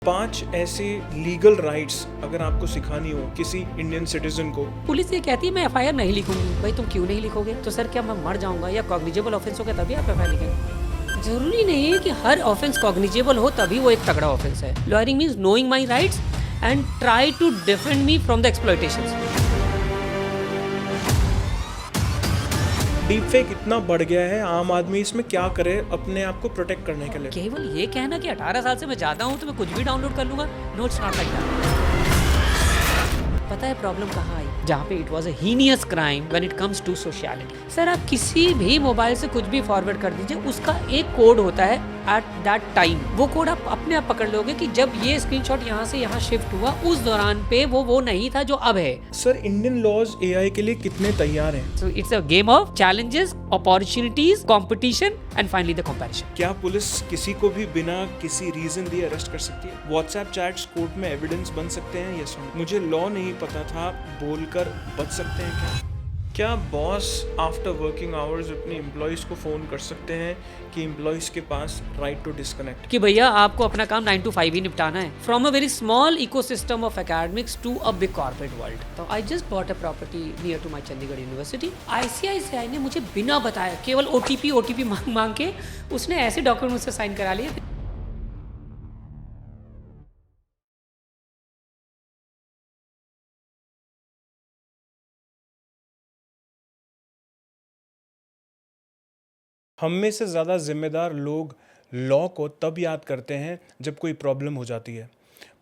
5 ऐसे legal rights अगर आपको सिखानी हो किसी इंडियन सिटीजन को। पुलिस ये कहती है मैं एफआईआर नहीं लिखूंगी। भाई तुम क्यों नहीं लिखोगे? तो सर क्या मैं मर जाऊंगा या कॉग्निजेबल ऑफेंस होगा तभी आप एफआईआर लिखेंगे? जरूरी नहीं है कि हर ऑफेंस कॉग्निजेबल हो तभी वो एक तगड़ा ऑफेंस है। Lawyering means knowing my rights and try to defend me from the exploitations. Deep fake इतना बढ़ गया है, आम आदमी इसमें क्या करे अपने आप को प्रोटेक्ट करने के लिए? केवल ये कहना कि 18 साल से मैं ज्यादा हूँ तो मैं कुछ भी डाउनलोड कर लूंगा, no it's not like that. पता है प्रॉब्लम कहाँ आई? जहाँ पे it was a heinous crime when it comes to sociality. Sir आप किसी भी मोबाइल से कुछ भी फॉरवर्ड कर दीजिए, उसका एक कोड होता है एट दैट टाइम। वो कोड आप अपने आप पकड़ लोगे कि जब ये स्क्रीनशॉट यहाँ से यहाँ शिफ्ट हुआ उस दौरान पे वो नहीं था जो अब है। सर इंडियन लॉज एआई के लिए कितने तैयार हैं? सो it's a game of challenges, opportunities, competition and finally the comparison. क्या पुलिस किसी को भी बिना किसी रीजन दिए अरेस्ट कर सकती है? व्हाट्सएप चैट्स कोर्ट में एविडेंस बन सकते हैं? Yes no. मुझे लॉ नहीं पता था, बोलकर बच सकते हैं क्या बॉस आफ्टर वर्किंग आवर्स अपने एम्प्लॉयज को फोन कर सकते हैं कि एम्प्लॉयज के पास राइट टू डिस्कनेक्ट? कि भैया आपको अपना काम 9 to 5 ही निपटाना है। From a very small ecosystem of academics to a big corporate world. तो I just bought a property near to my Chandigarh university. ICICI ने मुझे बिना बताए केवल ओटीपी मांग के उसने ऐसे डॉक्यूमेंट मुझसे साइन करा लिए। हम में से ज़्यादा जिम्मेदार लोग लॉ को तब याद करते हैं जब कोई प्रॉब्लम हो जाती है।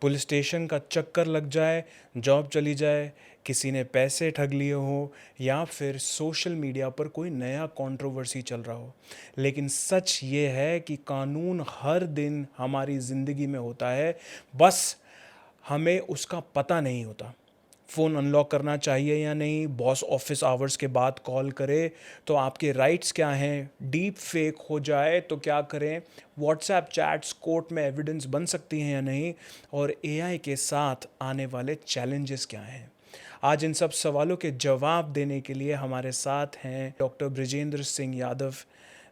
पुलिस स्टेशन का चक्कर लग जाए, जॉब चली जाए, किसी ने पैसे ठग लिए हो या फिर सोशल मीडिया पर कोई नया कंट्रोवर्सी चल रहा हो। लेकिन सच ये है कि कानून हर दिन हमारी ज़िंदगी में होता है, बस हमें उसका पता नहीं होता। फ़ोन अनलॉक करना चाहिए या नहीं, बॉस ऑफिस आवर्स के बाद कॉल करे तो आपके राइट्स क्या हैं, डीप फेक हो जाए तो क्या करें, व्हाट्सएप चैट्स कोर्ट में एविडेंस बन सकती हैं या नहीं, और एआई के साथ आने वाले चैलेंजेस क्या हैं। आज इन सब सवालों के जवाब देने के लिए हमारे साथ हैं डॉक्टर ब्रिजेंद्र सिंह यादव,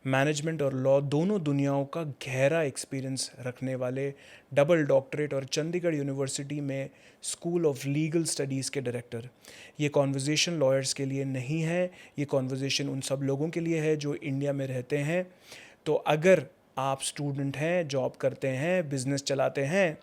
मैनेजमेंट और लॉ दोनों दुनियाओं का गहरा एक्सपीरियंस रखने वाले, डबल डॉक्टरेट और चंडीगढ़ यूनिवर्सिटी में स्कूल ऑफ लीगल स्टडीज़ के डायरेक्टर। ये कॉन्वर्जेसन लॉयर्स के लिए नहीं है, ये कॉन्वर्जेसन उन सब लोगों के लिए है जो इंडिया में रहते हैं। तो अगर आप स्टूडेंट हैं, जॉब करते हैं, बिजनेस चलाते हैं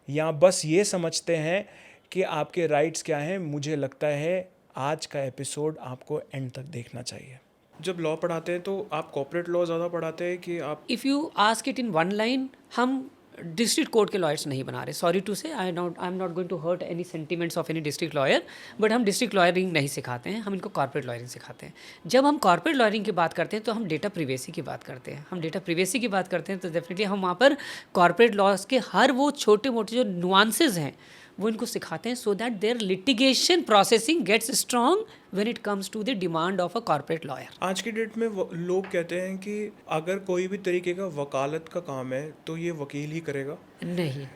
या बस ये समझते हैं कि आपके राइट्स क्या हैं, मुझे लगता है आज का एपिसोड आपको एंड तक देखना चाहिए। जब लॉ पढ़ाते हैं तो आप कॉर्पोरेट लॉ ज़्यादा पढ़ाते हैं कि आप? If you ask it in one line, हम डिस्ट्रिक्ट कोर्ट के लॉयर्स नहीं बना रहे। Sorry to say, I am not going to hurt any sentiments of any district lawyer, but हम डिस्ट्रिक्ट लॉयरिंग नहीं सिखाते हैं, हम इनको कॉर्पोरेट लॉयरिंग सिखाते हैं। जब हम कॉर्पोरेट लॉयरिंग की बात करते हैं तो हम डेटा प्रिवेसी की बात करते हैं। हम डेटा प्रिवेसी की बात करते हैं तो डेफिनेटली हम वहाँ पर कॉर्पोरेट लॉज के हर वो छोटे मोटे जो नुआंसेज हैं वो इनको सिखाते हैं, so that their litigation processing gets strong when it comes to the demand of a corporate lawyer. आज की डेट में लोग कहते हैं कि अगर कोई भी तरीके का वकालत का काम है तो ये वकील ही करेगा। नहीं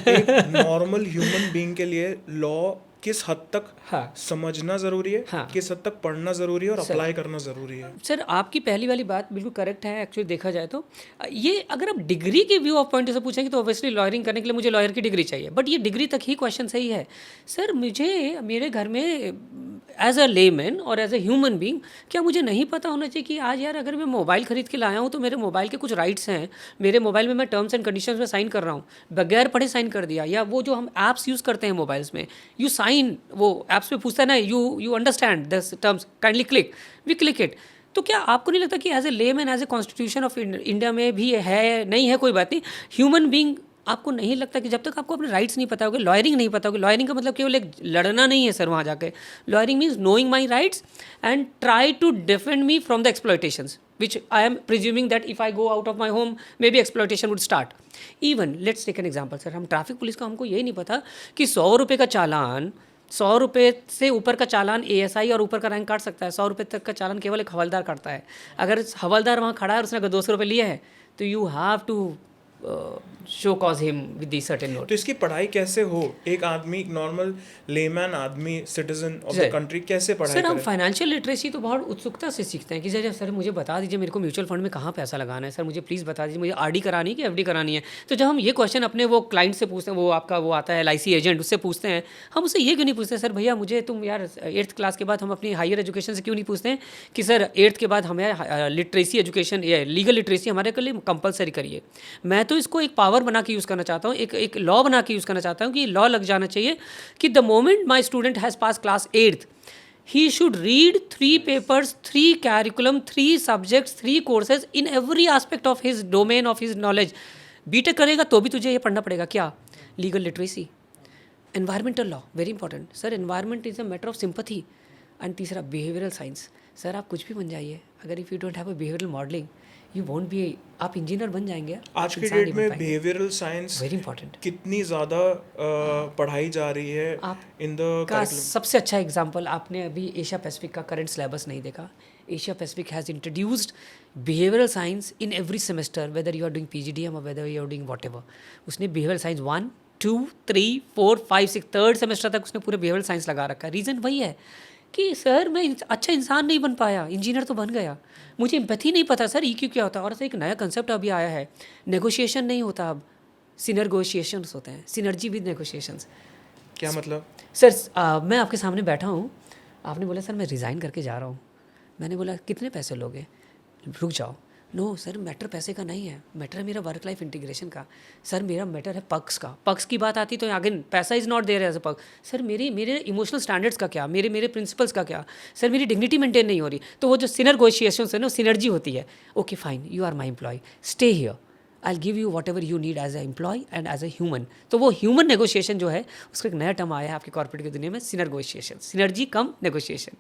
एक नॉर्मल ह्यूमन बीइंग के लिए लॉ किस हद तक समझना ज़रूरी है, किस हद तक पढ़ना ज़रूरी है और अप्लाई करना ज़रूरी है? सर आपकी पहली वाली बात बिल्कुल करेक्ट है। एक्चुअली देखा जाए तो ये अगर आप डिग्री के व्यू ऑफ पॉइंट से पूछेंगे तो ऑब्वियसली लॉयरिंग करने के लिए मुझे लॉयर की डिग्री चाहिए, बट ये डिग्री तक ही क्वेश्चन सही है। सर मुझे मेरे घर में एज अ लेमैन और एज अ ह्यूमन बीइंग क्या मुझे नहीं पता होना चाहिए कि आज यार अगर मैं मोबाइल खरीद के लाया हूँ तो मेरे मोबाइल के कुछ राइट्स हैं, मेरे मोबाइल में मैं टर्म्स एंड कंडीशंस में साइन कर रहा हूँ, बगैर पढ़े साइन कर दिया, या वो जो हम ऐप्स यूज़ करते हैं मोबाइल्स में, यू साइन, वो ऐप्स में पूछता है ना, you understand this terms, kindly click, we click it. तो क्या आपको नहीं लगता कि as a layman, as a constitution of India में भी है, नहीं है कोई बात नहीं, ह्यूमन बीइंग आपको नहीं लगता कि जब तक आपको अपने राइट्स नहीं पता होगे, लॉयरिंग नहीं पता होगी, लॉयरिंग का मतलब केवल एक लड़ना नहीं है सर वहाँ जाके, lawyering means knowing my rights and try to defend me from the exploitations which I am presuming that if I go out of my home maybe exploitation would start. Even let's take an example sir, हम traffic police का हमको यही नहीं पता कि 100 रुपये का चालान, 100 रुपये से ऊपर का चालान एएसआई और ऊपर का रैंक काट सकता है, 100 रुपये तक का चालान केवल एक हवलदार काटता है। अगर हवलदार वहाँ खड़ा है और उसने अगर 200 रुपये लिए हैं तो you have to show cause him with the certain note. तो इसकी पढ़ाई कैसे हो? एक आदमी, एक नॉर्मल लेमैन आदमी, citizen of the sir, country कैसे पढ़ाई सर हम करे? फाइनेंशियल लिटरेसी तो बहुत उत्सुकता से सीखते हैं कि सर मुझे बता दीजिए मेरे को म्यूचुअल फंड में कहाँ पैसा लगाना है, सर मुझे प्लीज़ बता दीजिए मुझे आरडी करानी है कि एफडी करानी है। तो जब हम ये क्वेश्चन अपने वो क्लाइंट से पूछते हैं, वो आपका वो आता है एलआईसी एजेंट, उससे पूछते हैं, हम उससे ये क्यों नहीं पूछते सर भैया मुझे तुम यार 8th क्लास के बाद हम अपनी हायर एजुकेशन से क्यों नहीं पूछते हैं कि सर 8th के बाद हमें लिटरेसी एजुकेशन या लीगल लिटरेसी हमारे के लिए कंपलसरी करिए। मैं तो इसको एक पावर बना के यूज़ करना चाहता हूँ, एक लॉ बना के यूज़ करना चाहता हूँ कि लॉ लग जाना चाहिए कि the moment my student has pass class 8th he should read 3 papers, 3 curriculum, 3 subjects, 3 courses in every aspect of his domain of his knowledge. BTech करेगा तो भी तुझे ये पढ़ना पड़ेगा क्या? Legal literacy, environmental law, very important sir, environment is a matter of sympathy. And तीसरा behavioural science. Sir आप कुछ भी बन जाइए, अगर if you don't have a behavioural modelling you won't be, आप इंजीनियर बन जाएंगे, आज की डेट में बिहेवियरल साइंस वेरी इंपॉर्टेंट कितनी ज़्यादा पढ़ाई जा रही है इन द का सबसे अच्छा एग्जाम्पल आपने अभी एशिया पैसिफिक का करंट सिलेबस नहीं देखा। Asia Pacific has introduced behavioural science in every semester, whether you are doing PGDM और whether you are doing whatever. उसने बिहेवियरल साइंस 1, 2, 3, 4, 5, 6 3rd सेमेस्टर तक उसने पूरे बिहेवियरल साइंस लगा रखा है। रीज़न वही है कि सर मैं अच्छा इंसान नहीं बन पाया, इंजीनियर तो बन गया, मुझे एम्पैथी नहीं पता सर EQ क्या होता है। और एक नया कंसेप्ट अभी आया है, नेगोशिएशन नहीं होता अब, सिनर्गोशिएशंस होते हैं, सिनर्जी विद नेगोशिएशंस। क्या मतलब? सर मैं आपके सामने बैठा हूँ, आपने बोला सर मैं रिज़ाइन करके जा रहा हूँ, मैंने बोला कितने पैसे लोगे? रुक जाओ, नो सर मैटर पैसे का नहीं है, मैटर है मेरा वर्क लाइफ इंटीग्रेशन का। सर मेरा मैटर है पक्स का, पक्स की बात आती तो अगेन पैसा is not there as a पक्स। सर मेरे इमोशनल स्टैंडर्ड्स का क्या, मेरे प्रिंसिपल्स का क्या? सर मेरी डिग्निटी मेंटेन नहीं हो रही। तो वो जो सिनर्गोशिएशंस है ना, सिनर्जी होती है। Okay fine, you are my employ, stay here, I give you whatever you need as a employ and as a human. तो वो ह्यूमन नेगोशिएशन जो है उसका एक नया टर्म आया है आपकी कॉर्पोरेट की दुनिया में, सिनर्गोशिएशन, सिनर्जी कम नेगोशिएशन।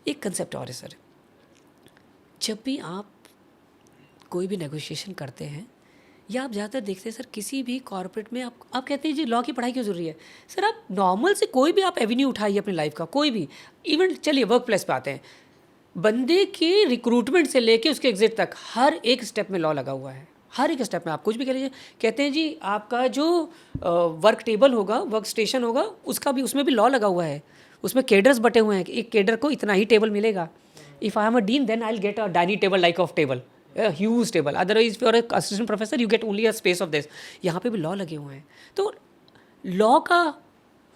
एक कंसेप्ट और है सर, जब भी आप कोई भी नेगोशिएशन करते हैं या आप ज़्यादातर देखते हैं सर किसी भी कॉर्पोरेट में आप कहते हैं जी लॉ की पढ़ाई क्यों ज़रूरी है? सर आप नॉर्मल से कोई भी आप एवेन्यू उठाइए अपनी लाइफ का, कोई भी इवन, चलिए वर्क प्लेस पे आते हैं, बंदे के रिक्रूटमेंट से लेके उसके एग्जिट तक हर एक स्टेप में लॉ लगा हुआ है। हर एक स्टेप में आप कुछ भी कह लीजिए, कहते हैं जी आपका जो वर्क टेबल होगा, वर्क स्टेशन होगा, उसका भी, उसमें भी लॉ लगा हुआ है, उसमें केडर्स बटे हुए हैं कि एक केडर को इतना ही टेबल मिलेगा। If I am a dean then I will get a dining table like of table, huge table, otherwise for a assistant professor you get only a space of this. यहाँ पे भी law लगे हुए हैं। तो law का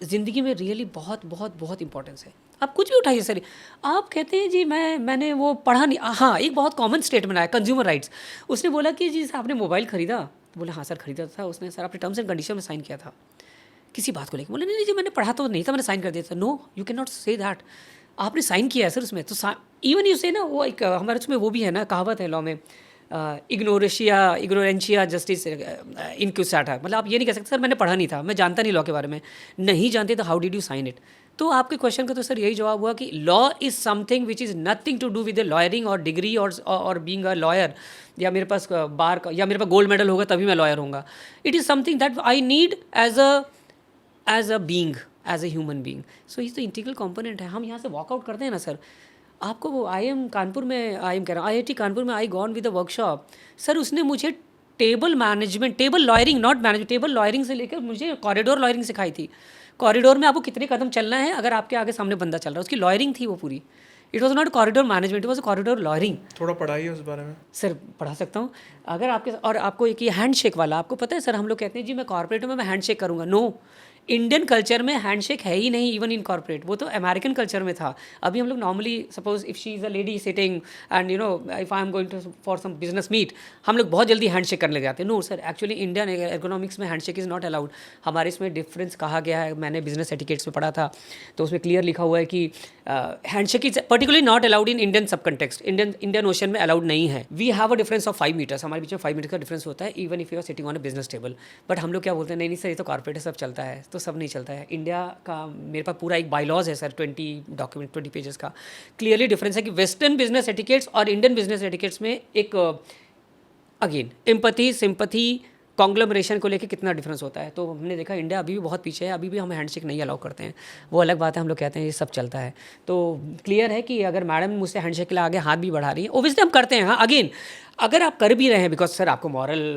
ज़िंदगी में रियली बहुत बहुत बहुत इंपॉर्टेंस है। आप कुछ भी उठाइए सर, आप कहते हैं जी मैंने वो पढ़ा नहीं। हाँ, एक बहुत कॉमन स्टेटमेंट आया कंज्यूमर राइट्स, उसने बोला कि जी आपने मोबाइल खरीदा, बोला हाँ सर खरीदा था। उसने सर आपने टर्म्स एंड कंडीशन में साइन किया था किसी बात को लेकर? बोले नहीं जी मैंने पढ़ा तो नहीं था, मैंने साइन कर दिया था। No, you can not say that, आपने साइन किया है सर उसमें। तो इवन यू से ना, वो एक हमारे उसमें वो भी है ना, कहावत है लॉ में, इग्नोरेंशिया जस्टिस इनक्यूसाटा, मतलब आप ये नहीं कह सकते सर मैंने पढ़ा नहीं था, मैं जानता नहीं लॉ के बारे में। नहीं जानते तो how did you sign it? तो आपके क्वेश्चन का तो सर यही जवाब हुआ कि law is something which is nothing to do with lawyering और डिग्री और बीइंग अ लॉयर, या मेरे पास बार का या मेरे पास गोल्ड मेडल होगा तभी मैं लॉयर होऊंगा। It is something that I need as a being, as a human being. So is the integral component है। हम यहाँ से वॉकआउट करते हैं ना सर, आपको वो IIM कानपुर में, IIM कह रहा हूँ, IIT कानपुर में I gone with a workshop. Sir उसने मुझे table management, table lawyering, not management, table lawyering से लेकर मुझे कॉरिडोर लॉयरिंग सिखाई थी। कॉरिडोर में आपको कितने कदम चलना है अगर आपके आगे सामने बंदा चल रहा है, उसकी लॉयरिंग थी वो पूरी। It was not corridor management, it was corridor lawyering. थोड़ा पढ़ाइए उस बारे में। सर पढ़ा सकता हूँ अगर आपके, और आपको एक ये हैंड शेक वाला, आपको पता है सर हम लोग कहते हैं जी मैं कॉर्पोरेट में मैं हैंड शेक करूँगा। नो, इंडियन कल्चर में हैंडशेक है ही नहीं, इवन इन कॉर्पोरेट, वो तो अमेरिकन कल्चर में था। अभी हम लोग normally suppose if she is a lady sitting and you know if I am going to for some business meet, हम लोग बहुत जल्दी हैंडशेक करने लग जाते हैं। No sir, actually Indian economics में हैंडशेक इज़ नॉट अलाउड। हमारे इसमें डिफरेंस कहा गया है, मैंने बिजनेस एटिकेट्स में पढ़ा था, तो उसमें क्लियर लिखा हुआ है कि handshake is particularly not allowed in Indian sub context, Indian ocean में अलाउड नहीं है। We have a difference of 5 metres, हमारे बीच में 5 मीटर का डिफरेंस होता है, even if you are sitting on a business table. But हम लोग क्या बोलते हैं, नहीं सर ये तो कॉर्पोरेट सब चलता है, तो सब नहीं चलता है। इंडिया का मेरे पास पूरा एक बायलॉज है सर, 20 डॉक्यूमेंट 20 पेजेस का। क्लियरली डिफरेंस है कि वेस्टर्न बिजनेस एटिकेट्स और इंडियन बिजनेस एटिकेट्स में एक अगेन एम्पैथी, सिंपैथी, कॉन्ग्लोमरेशन को लेके कितना डिफरेंस होता है। तो हमने देखा इंडिया अभी भी बहुत पीछे है, अभी भी हमें हैंडशेक नहीं अलाउ करते हैं। वो अलग बात है, हम लोग कहते हैं ये सब चलता है। तो क्लियर है कि अगर मैडम मुझसे हैंडशेक के लिए आगे हाथ भी बढ़ा रही है, ओबियसली हम करते हैं। हाँ, अगेन अगर आप कर भी रहे हैं, बिकॉज सर आपको मॉरल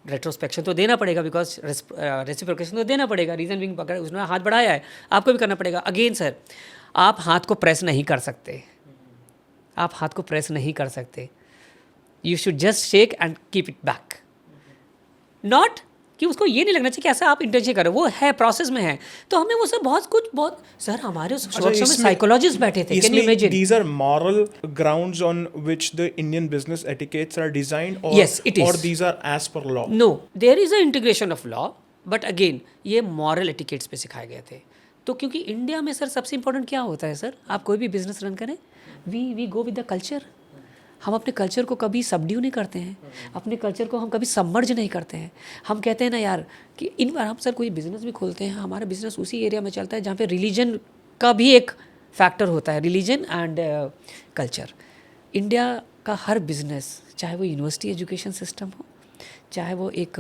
रेट्रोस्पेक्शन तो देना पड़ेगा, बिकॉज रेसिप्रोकेशन तो देना पड़ेगा। रीजन बिंग अगर उसने हाथ बढ़ाया है, आपको भी करना पड़ेगा। अगेन सर, आप हाथ को प्रेस नहीं कर सकते, आप हाथ को प्रेस नहीं कर सकते। You should just shake and keep it back. Not कि उसको ये नहीं लगना चाहिए कि ऐसा आप इंटेंशन करो, वो है प्रोसेस में है। तो हमें वो सब बहुत कुछ बहुत सर हमारे उस वर्कशॉप में साइकोलॉजिस्ट बैठे थे, can you imagine? These are moral grounds on which the Indian business etiquettes are designed, or Yes, it is. or these are as per law. No, there is a integration of law, but again ये moral etiquettes पे सिखाए गए थे। तो क्योंकि India में sir सबसे important क्या होता है सर, आप कोई भी बिजनेस रन करें, we go with the culture. हम अपने कल्चर को कभी सबड्यू नहीं करते हैं, अपने कल्चर को हम कभी सबमर्ज नहीं करते हैं। हम कहते हैं ना यार कि इन बार हम सर कोई बिज़नेस भी खोलते हैं, हमारा बिज़नेस उसी एरिया में चलता है जहाँ पे रिलीजन का भी एक फैक्टर होता है, रिलीजन एंड कल्चर। इंडिया का हर बिज़नेस, चाहे वो यूनिवर्सिटी एजुकेशन सिस्टम हो, चाहे वो एक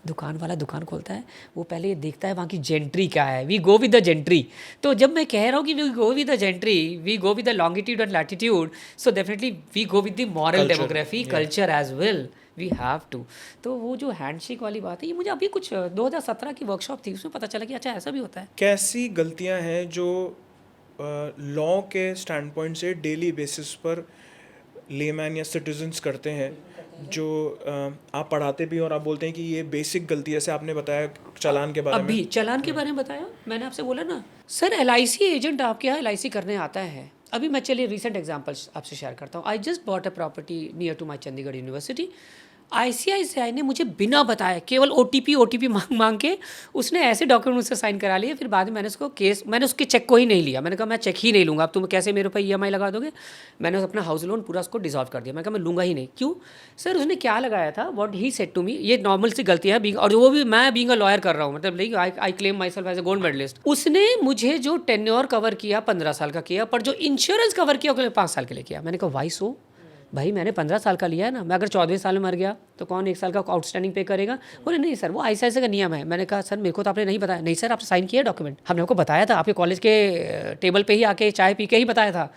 दुकान वाला दुकान खोलता है, वो पहले ये देखता है वहाँ की जेंट्री क्या है। We go with the gentry. तो जब मैं कह रहा हूँ कि we go with the gentry, we go with the longitude and latitude, so definitely we go with the moral demography, culture as well, we have to. तो वो जो हैंडशेक वाली बात है, ये मुझे अभी कुछ 2017 की वर्कशॉप थी, उसमें पता चला कि अच्छा ऐसा भी होता है। कैसी गलतियां हैं जो लॉ के स्टैंड पॉइंट से डेली बेसिस पर लेमैन या सिटीजन्स करते हैं, जो आप पढ़ाते भी और आप बोलते हैं कि ये बेसिक गलती है? जैसे आपने बताया चालान के बारे में। अभी चालान के बारे में बताया मैंने आपसे, बोला ना सर एलआईसी एजेंट आपके यहाँ एलआईसी करने आता है। अभी मैं चलिए रिसेंट एग्जांपल्स आपसे शेयर करता हूँ। I just bought a property near to my Chandigarh university. ICICI ने मुझे बिना बताए केवल ओटीपी मांग के उसने ऐसे डॉक्यूमेंट मुझसे साइन करा लिए। फिर बाद में मैंने उसके चेक को ही नहीं लिया। मैंने कहा मैं चेक ही नहीं लूँगा, अब तुम कैसे मेरे ऊपर ईएमआई लगा दोगे। मैंने अपना हाउस लोन पूरा उसको डिसॉल्व कर दिया। मैंने कहा मैं लूँगा ही नहीं। क्यों सर? उसने क्या लगाया था, what he said to me, ये नॉर्मल सी गलती है बीइंग, और वो भी मैं बीइंग अ लॉयर कर रहा हूँ, मतलब I claim my self as a gold medalist. उसने मुझे जो टेन्योर कवर किया 15 साल का किया, पर जो इंश्योरेंस कवर किया वो 5 साल के लिए किया। मैंने कहा वाई सो? भाई मैंने 15 साल का लिया है ना, मैं अगर 14वें साल में मर गया तो कौन 1 साल का आउटस्टैंडिंग पे करेगा? बोले नहीं सर वो आईसीआईसीआई का नियम है। मैंने कहा सर मेरे को तो आपने नहीं बताया। नहीं सर आपने साइन किया डॉक्यूमेंट, हमने आपको बताया था, आपके कॉलेज के टेबल पे ही आके चाय पी के ही बताया था।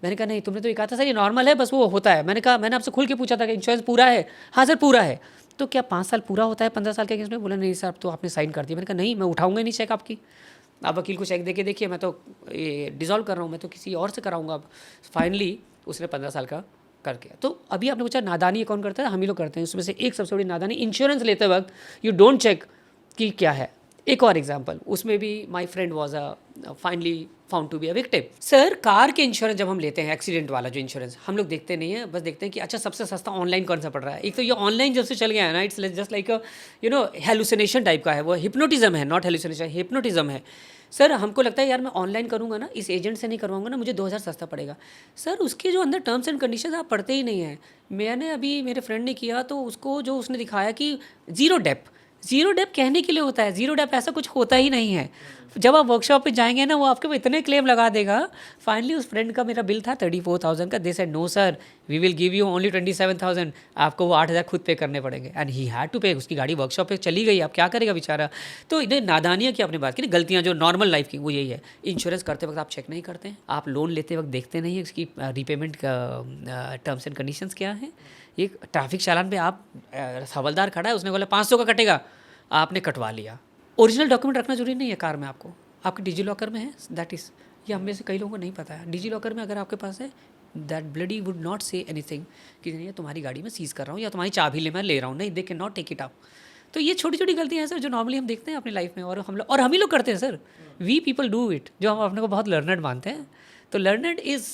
मैंने कहा नहीं, तुमने तो ये कहा था सर ये नॉर्मल है, बस वो होता है। मैंने कहा मैंने आपसे खुल के पूछा था कि इंश्योरेंस पूरा है? हाँ सर पूरा है। तो क्या 5 साल पूरा होता है 15 साल के केस में? बोला नहीं सर अब तो आपने साइन कर दिया। मैंने कहा नहीं मैं उठाऊंगा नहीं चेक आपकी, आप वकील को चेक देके देखिए, मैं तो ये डिसॉल्व कर रहा हूँ, मैं तो किसी और से कराऊंगा। अब फाइनली उसने 15 साल का करके। तो अभी आपने पूछा नादानी कौन करता है, हम ही लोग करते हैं। उसमें से एक सबसे बड़ी नादानी, इंश्योरेंस लेते वक्त यू डोंट चेक कि क्या है। एक और एग्जांपल, उसमें भी my friend was finally found to be a victim. Sir car के इंश्योरेंस जब हम लेते हैं, एक्सीडेंट वाला जो इंश्योरेंस, हम लोग देखते नहीं है, बस देखते हैं कि अच्छा सबसे सस्ता ऑनलाइन कौन सा पड़ रहा है। एक तो ये ऑनलाइन जब से चल गया है ना, it's just like hallucination type का है, वो हिप्नोटिज्म है, नॉट हेलुसिनेशन, हिप्नोटिज्म है। सर हमको लगता है यार मैं ऑनलाइन करूँगा ना, इस एजेंट से नहीं करवाऊंगा ना, मुझे 2000 सस्ता पड़ेगा। सर उसके जो अंदर टर्म्स एंड कंडीशंस आप पढ़ते ही नहीं हैं। मैंने अभी मेरे फ्रेंड ने किया तो उसको जो उसने दिखाया कि ज़ीरो डेप कहने के लिए होता है, ज़ीरो डेप ऐसा कुछ होता ही नहीं है। जब आप वर्कशॉप पे जाएंगे ना, वो आपके ऊपर इतने क्लेम लगा देगा। फाइनली उस फ्रेंड का मेरा बिल था 34,000 का, they said no sir we will give you only 27,000, आपको वो 8,000 खुद पे करने पड़ेंगे। एंड ही हैड टू पे। उसकी गाड़ी वर्कशॉप पे चली गई, अब क्या करेगा बेचारा। तो इन्हें नादानियाँ की आपने बात की, गलतियाँ जो नॉर्मल लाइफ की, वो यही है। इंश्योरेंस करते वक्त आप चेक नहीं करते हैं, आप लोन लेते वक्त देखते नहीं है इसकी रीपेमेंट का टर्म्स एंड कंडीशंस क्या है। एक ट्रैफिक चालान पे आप हवलदार खड़ा है, उसने बोला 500 का कटेगा, आपने कटवा लिया। ओरिजिनल डॉक्यूमेंट रखना जरूरी नहीं है कार में, आपको आपके डिजी लॉकर में है, दैट इज़, ये हम में से कई लोगों को नहीं पता है। डिजी लॉकर में अगर आपके पास है, that bloody would not say anything कि नहीं तुम्हारी गाड़ी में सीज़ कर रहा हूँ या तुम्हारी चाबी मैं ले रहा हूँ, नहीं, they can not take it up. तो ये छोटी छोटी गलतियाँ हैं सर जो नॉर्मली हम देखते हैं अपनी लाइफ में, और हम ही लोग करते हैं sir. We people do it, जो हम अपने को बहुत लर्नड मानते हैं। तो learned is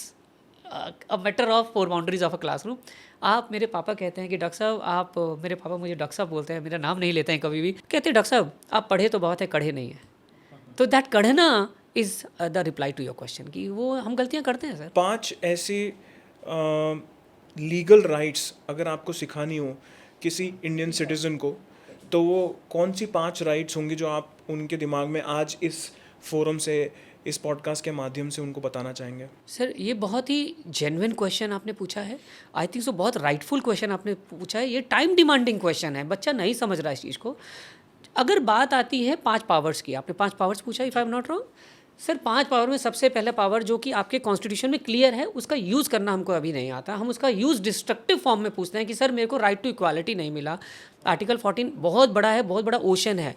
a matter of 4 boundaries of a classroom. आप, मेरे पापा कहते हैं कि डॉक्टर साहब आप, मेरे पापा मुझे डॉक्टर साहब बोलते हैं, मेरा नाम नहीं लेते हैं कभी भी, कहते हैं डॉक्टर साहब आप पढ़े तो बहुत है, कढ़े नहीं है। तो दैट कढ़ना is the reply to your question, कि वो हम गलतियाँ करते हैं सर। 5 ऐसी लीगल राइट्स अगर आपको सिखानी हो किसी इंडियन सिटीज़न को, तो वो कौन सी 5 राइट्स होंगी जो आप उनके दिमाग में आज इस फोरम से इस पॉडकास्ट के माध्यम से उनको बताना चाहेंगे? सर ये बहुत ही जेन्युइन क्वेश्चन आपने पूछा है। आई थिंक सो बहुत राइटफुल क्वेश्चन आपने पूछा है। ये टाइम डिमांडिंग क्वेश्चन है, बच्चा नहीं समझ रहा है इस चीज़ को। अगर बात आती है 5 पावर्स की, आपने 5 पावर्स पूछा, if I am not wrong. Sir 5 power में सबसे पहला पावर जो कि आपके कॉन्स्टिट्यूशन में क्लियर है, उसका यूज़ करना हमको अभी नहीं आता। हम उसका यूज़ डिस्ट्रक्टिव फॉर्म में पूछते हैं कि सर मेरे को राइट टू इक्वालिटी नहीं मिला। आर्टिकल 14 बहुत बड़ा है, बहुत बड़ा ओशन है,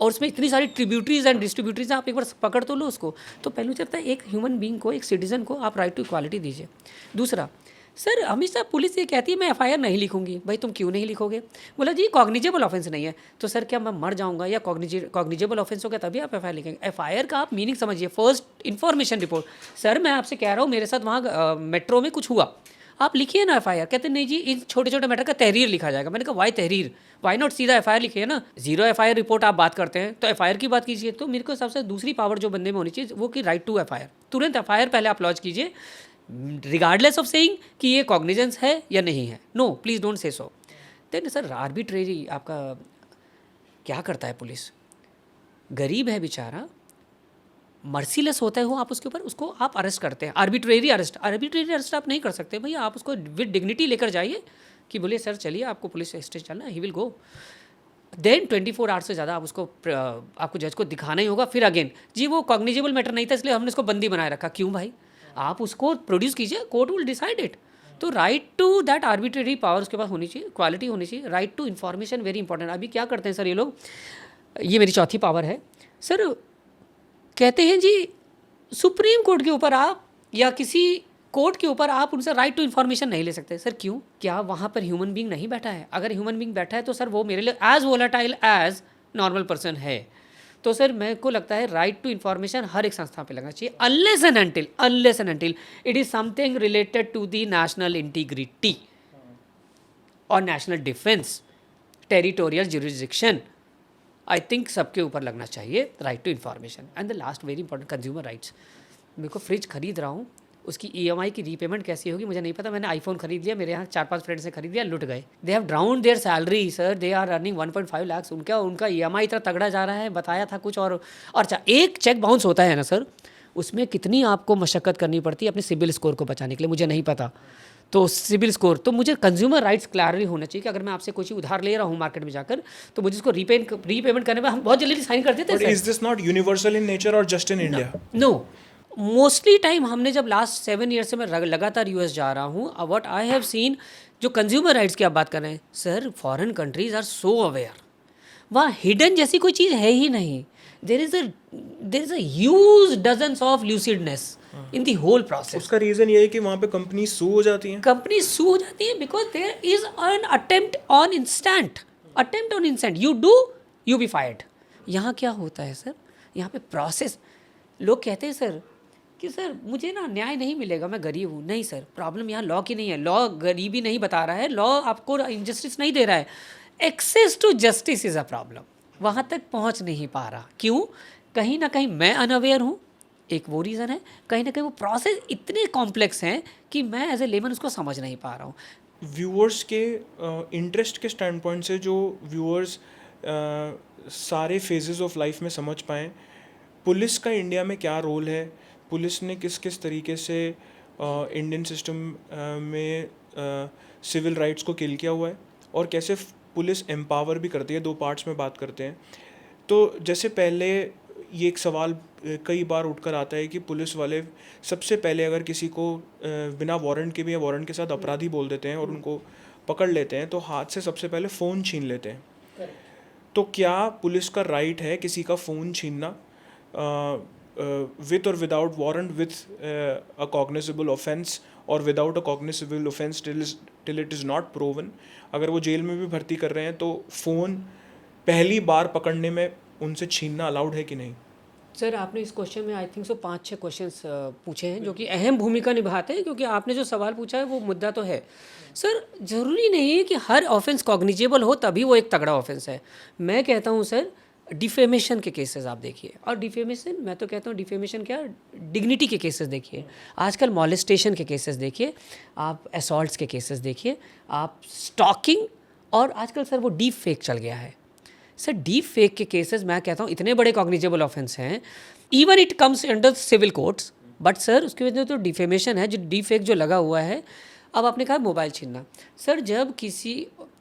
और उसमें इतनी सारी ट्रिब्यूटरीज एंड डिस्ट्रीब्यूटरीज हैं, आप एक बार पकड़ तो लो उसको। तो पहलू चलता है एक ह्यूमन बीइंग को, एक सिटीजन को आप राइट टू इक्वालिटी दीजिए। दूसरा, सर हमेशा पुलिस ये कहती है मैं एफआईआर नहीं लिखूंगी। भाई तुम क्यों नहीं लिखोगे? बोला जी कॉग्निजेबल ऑफेंस नहीं है। तो सर क्या मैं मर जाऊंगा या कॉग्निजेबल ऑफेंस हो गया तभी आप एफआईआर लिखेंगे? एफआईआर का आप मीनिंग समझिए, फर्स्ट इन्फॉर्मेशन रिपोर्ट। सर मैं आपसे कह रहा हूँ मेरे साथ वहाँ मेट्रो में कुछ हुआ, आप लिखिए ना एफआईआर। कहते नहीं जी इन छोटे छोटे मैटर का तहरीर लिखा जाएगा। मैंने कहा वाई तहरीर, वाई नॉट सीधा एफआईआर लिखिए ना। जीरो एफआईआर रिपोर्ट आप बात करते हैं तो एफआईआर की बात कीजिए। तो मेरे को सबसे दूसरी पावर जो बंदे में होनी चाहिए वो कि राइट टू एफआईआर। तुरंत एफआईआर पहले आप लॉन्च कीजिए, रिगार्डलेस ऑफ सेइंग कि ये कॉग्निजेंस है या नहीं है। Know please don't say so. Then sir arbitrary आपका क्या करता है पुलिस? गरीब है बेचारा, मर्सीलेस होता है वो, आप उसके ऊपर उसको आप अरेस्ट करते हैं। आर्बिट्रेरी अरेस्ट आप नहीं कर सकते भैया। आप उसको विद डिग्निटी लेकर जाइए कि बोलिए सर चलिए आपको पुलिस स्टेशन चलना है, he will go. Then 24 hours से ज़्यादा आप उसको आपको जज को दिखाना ही होगा। फिर अगेन जी वो कॉग्निजेबल मैटर नहीं था इसलिए हमने उसको बंदी बनाए रखा। क्यों भाई? आप उसको प्रोड्यूस कीजिए, कोर्ट विल डिसाइड इट। तो right to that arbitrary power उसके पास होनी चाहिए, क्वालिटी होनी चाहिए। Right to information very important. अभी क्या करते हैं सर ये लोग, ये मेरी चौथी पावर है सर, कहते हैं जी सुप्रीम कोर्ट के ऊपर आप या किसी कोर्ट के ऊपर आप उनसे राइट टू इन्फॉर्मेशन नहीं ले सकते। सर क्यों? क्या वहाँ पर ह्यूमन बीइंग नहीं बैठा है? अगर ह्यूमन बीइंग बैठा है तो सर वो मेरे लिए as volatile as normal person है। तो सर मेरे को लगता है राइट टू इन्फॉर्मेशन हर एक संस्था पे लगना चाहिए, unless and until it is something related to the national integrity और national defence, territorial jurisdiction. I think सबके ऊपर लगना चाहिए right to information. And the last very important, consumer rights. मेरे को फ्रिज खरीद रहा हूँ, उसकी ईएमआई की रीपेमेंट कैसी होगी मुझे नहीं पता। मैंने आईफोन खरीद लिया, मेरे यहाँ 4-5 फ्रेंड्स ने खरीद लिया, लुट गए। They have drowned their salary sir, they are earning 1.5 lakh. उनका ईएमआई इतना तगड़ा जा रहा है, बताया था कुछ और अच्छा एक चेक बाउंस होता है ना सर, उसमें कितनी आपको मशक्कत करनी पड़ती है अपने सिबिल स्कोर को बचाने के लिए, मुझे नहीं पता। तो सिबिल स्कोर, तो मुझे कंज्यूमर राइट्स क्लियरली होना चाहिए कि अगर मैं आपसे कोई चीज़ उधार ले रहा हूँ मार्केट में जाकर तो मुझे इसको रीपेमेंट करने में हम बहुत जल्दी साइन कर देते हैं। Is this not universal in nature और just in India? No, mostly time हमने जब लास्ट 7 ईयर से मैं लगातार यूएस जा रहा हूँ, व्हाट आई हैव सीन, जो कंज्यूमर राइट्स की आप बात कर रहे हैं sir, foreign countries are so aware. वहाँ हिडन जैसी कोई चीज़ है ही नहीं। There is a huge dozens of lucidness in the whole process. उसका रीज़न ये है कि वहाँ पे कंपनी सू हो जाती हैं। कंपनी सू हो जाती है because there is an attempt on instant, you do you be fired. यहाँ क्या होता है सर, यहाँ पे प्रोसेस, लोग कहते हैं सर कि सर मुझे ना न्याय नहीं मिलेगा, मैं गरीब हूँ। नहीं सर, प्रॉब्लम यहाँ लॉ की नहीं है, लॉ गरीबी नहीं बता रहा है, लॉ आपको इंजस्टिस नहीं दे रहा है। Access to justice is a problem, वहाँ तक पहुँच नहीं पा रहा। क्यों? कहीं ना कहीं मैं अनअवेयर हूँ, एक वो रीज़न है, कहीं ना कहीं वो प्रोसेस इतने कॉम्प्लेक्स हैं कि मैं एज ए लेमन उसको समझ नहीं पा रहा हूँ। व्यूअर्स के इंटरेस्ट के स्टैंड पॉइंट से, जो व्यूअर्स सारे फेजेस ऑफ लाइफ में समझ पाएँ पुलिस का इंडिया में क्या रोल है, पुलिस ने किस किस तरीके से इंडियन सिस्टम में सिविल राइट्स को किल किया हुआ है और कैसे पुलिस एम्पावर भी करती है। 2 पार्ट्स में बात करते हैं। तो जैसे पहले ये एक सवाल कई बार उठकर आता है कि पुलिस वाले सबसे पहले अगर किसी को बिना वारंट के भी या वारंट के साथ अपराधी बोल देते हैं और उनको पकड़ लेते हैं तो हाथ से सबसे पहले फ़ोन छीन लेते हैं। तो क्या पुलिस का राइट है किसी का phone छीनना with or without warrant, with a cognizable offense or without a cognizable offense till it is not proven? अगर वो जेल में भी भर्ती कर रहे हैं तो फ़ोन पहली बार पकड़ने में उनसे छीनना अलाउड है कि नहीं? सर आपने इस क्वेश्चन में आई थिंक सो 5-6 क्वेश्चंस पूछे हैं जो कि अहम भूमिका निभाते हैं, क्योंकि आपने जो सवाल पूछा है वो मुद्दा तो है। सर ज़रूरी नहीं है कि हर ऑफेंस कॉग्निजेबल हो तभी वो एक तगड़ा ऑफेंस है। मैं कहता हूँ सर डिफेमेशन के केसेस आप देखिए, और डिफेमेशन मैं तो कहता हूँ डिफेमेशन क्या, डिग्निटी के केसेस देखिए, आजकल मॉलेस्टेशन के केसेस देखिए, आप असॉल्ट्स के केसेस देखिए, आप स्टॉकिंग, और आजकल सर वो डीप फेक चल गया है। सर डीप फेक के केसेस मैं कहता हूँ इतने बड़े कॉग्निजेबल ऑफेंस हैं, even it comes under civil courts, but sir उसकी वजह तो डिफेमेशन है, जो डीप फेक जो लगा हुआ है। अब आपने कहा मोबाइल छीनना, सर जब किसी,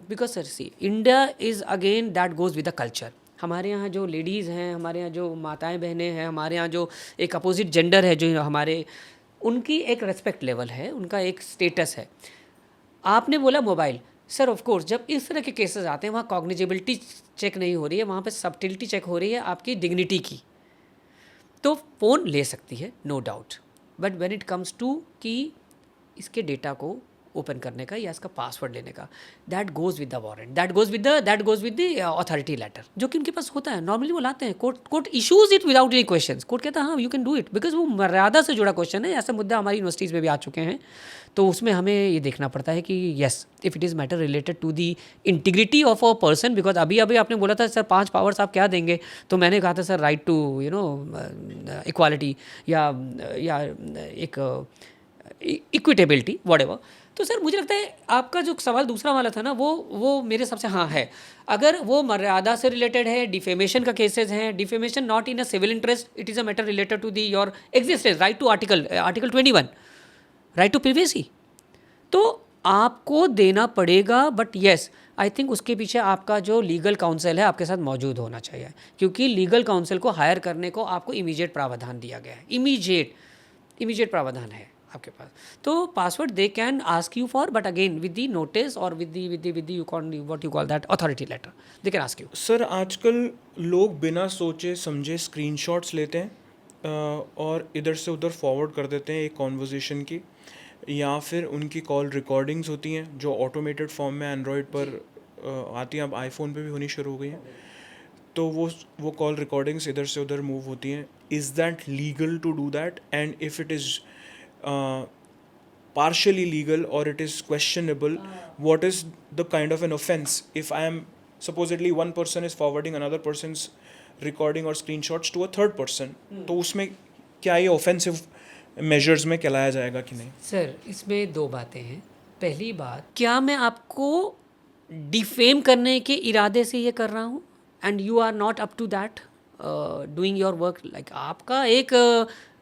because sir see India is again that goes with the culture. हमारे यहाँ जो लेडीज़ हैं, हमारे यहाँ जो माताएं बहनें हैं, हमारे यहाँ जो एक अपोजिट जेंडर है जो हमारे, उनकी एक रेस्पेक्ट लेवल है, उनका एक स्टेटस है। आपने बोला मोबाइल, सर ऑफ कोर्स जब इस तरह के केसेस आते हैं वहाँ कॉग्निजिबिलिटी चेक नहीं हो रही है, वहाँ पे सब्टिलिटी चेक हो रही है आपकी डिग्निटी की, तो फ़ोन ले सकती है no doubt. But when it comes to कि इसके डेटा को ओपन करने का या इसका पासवर्ड लेने का, that goes with the warrant, that goes with the authority letter, जो कि उनके पास होता है। नॉर्मली वो लाते हैं, court issues it without any questions. Court कहता है हाँ you can do it, because वो मर्यादा से जुड़ा क्वेश्चन है। ऐसा मुद्दा हमारी यूनिवर्सिटीज़ में भी आ चुके हैं, तो उसमें हमें ये देखना पड़ता है कि yes if it is matter related to the integrity of a person. Because अभी आपने बोला था सर 5 पावर्स आप क्या देंगे, तो मैंने कहा था sir right to you know equality या एक इक्विटेबिलिटी व्हाटएवर। तो सर मुझे लगता है आपका जो सवाल दूसरा वाला था ना, वो मेरे हिसाब से हाँ है। अगर वो मर्यादा से रिलेटेड है, डिफेमेशन का केसेस हैं, defamation not in a civil interest, it is a matter related to the your existence, right to article 21, right to privacy, तो आपको देना पड़ेगा। बट येस आई थिंक उसके पीछे आपका जो लीगल काउंसिल है आपके साथ मौजूद होना चाहिए, क्योंकि लीगल काउंसिल को हायर करने को आपको इमीडिएट प्रावधान दिया गया है, इमीडिएट प्रावधान है आपके पास। तो password they can ask you for, but again with the notice और with the you call what you call that authority letter, they can ask you. Sir आजकल लोग बिना सोचे समझे स्क्रीनशॉट्स लेते हैं और इधर से उधर फॉरवर्ड कर देते हैं एक कॉन्वर्जेसन की, या फिर उनकी कॉल रिकॉर्डिंग्स होती हैं जो ऑटोमेटेड फॉर्म में एंड्रॉयड पर आती हैं, अब आईफोन पे भी होनी शुरू हो गई हैं। तो वो कॉल रिकॉर्डिंग्स इधर से उधर मूव होती हैं। Is that legal to do that, and if it is partially legal or it is questionable, what is the kind of an offense if I am supposedly one person is forwarding another person's recording or screenshots to a third person, तो उसमें क्या ये offensive measures में कहलाया जाएगा कि नहीं? Sir इसमें 2 बातें हैं। पहली बात, क्या मैं आपको डिफेम करने के इरादे से ये कर रहा हूँ and you are not up to that doing your work, like आपका एक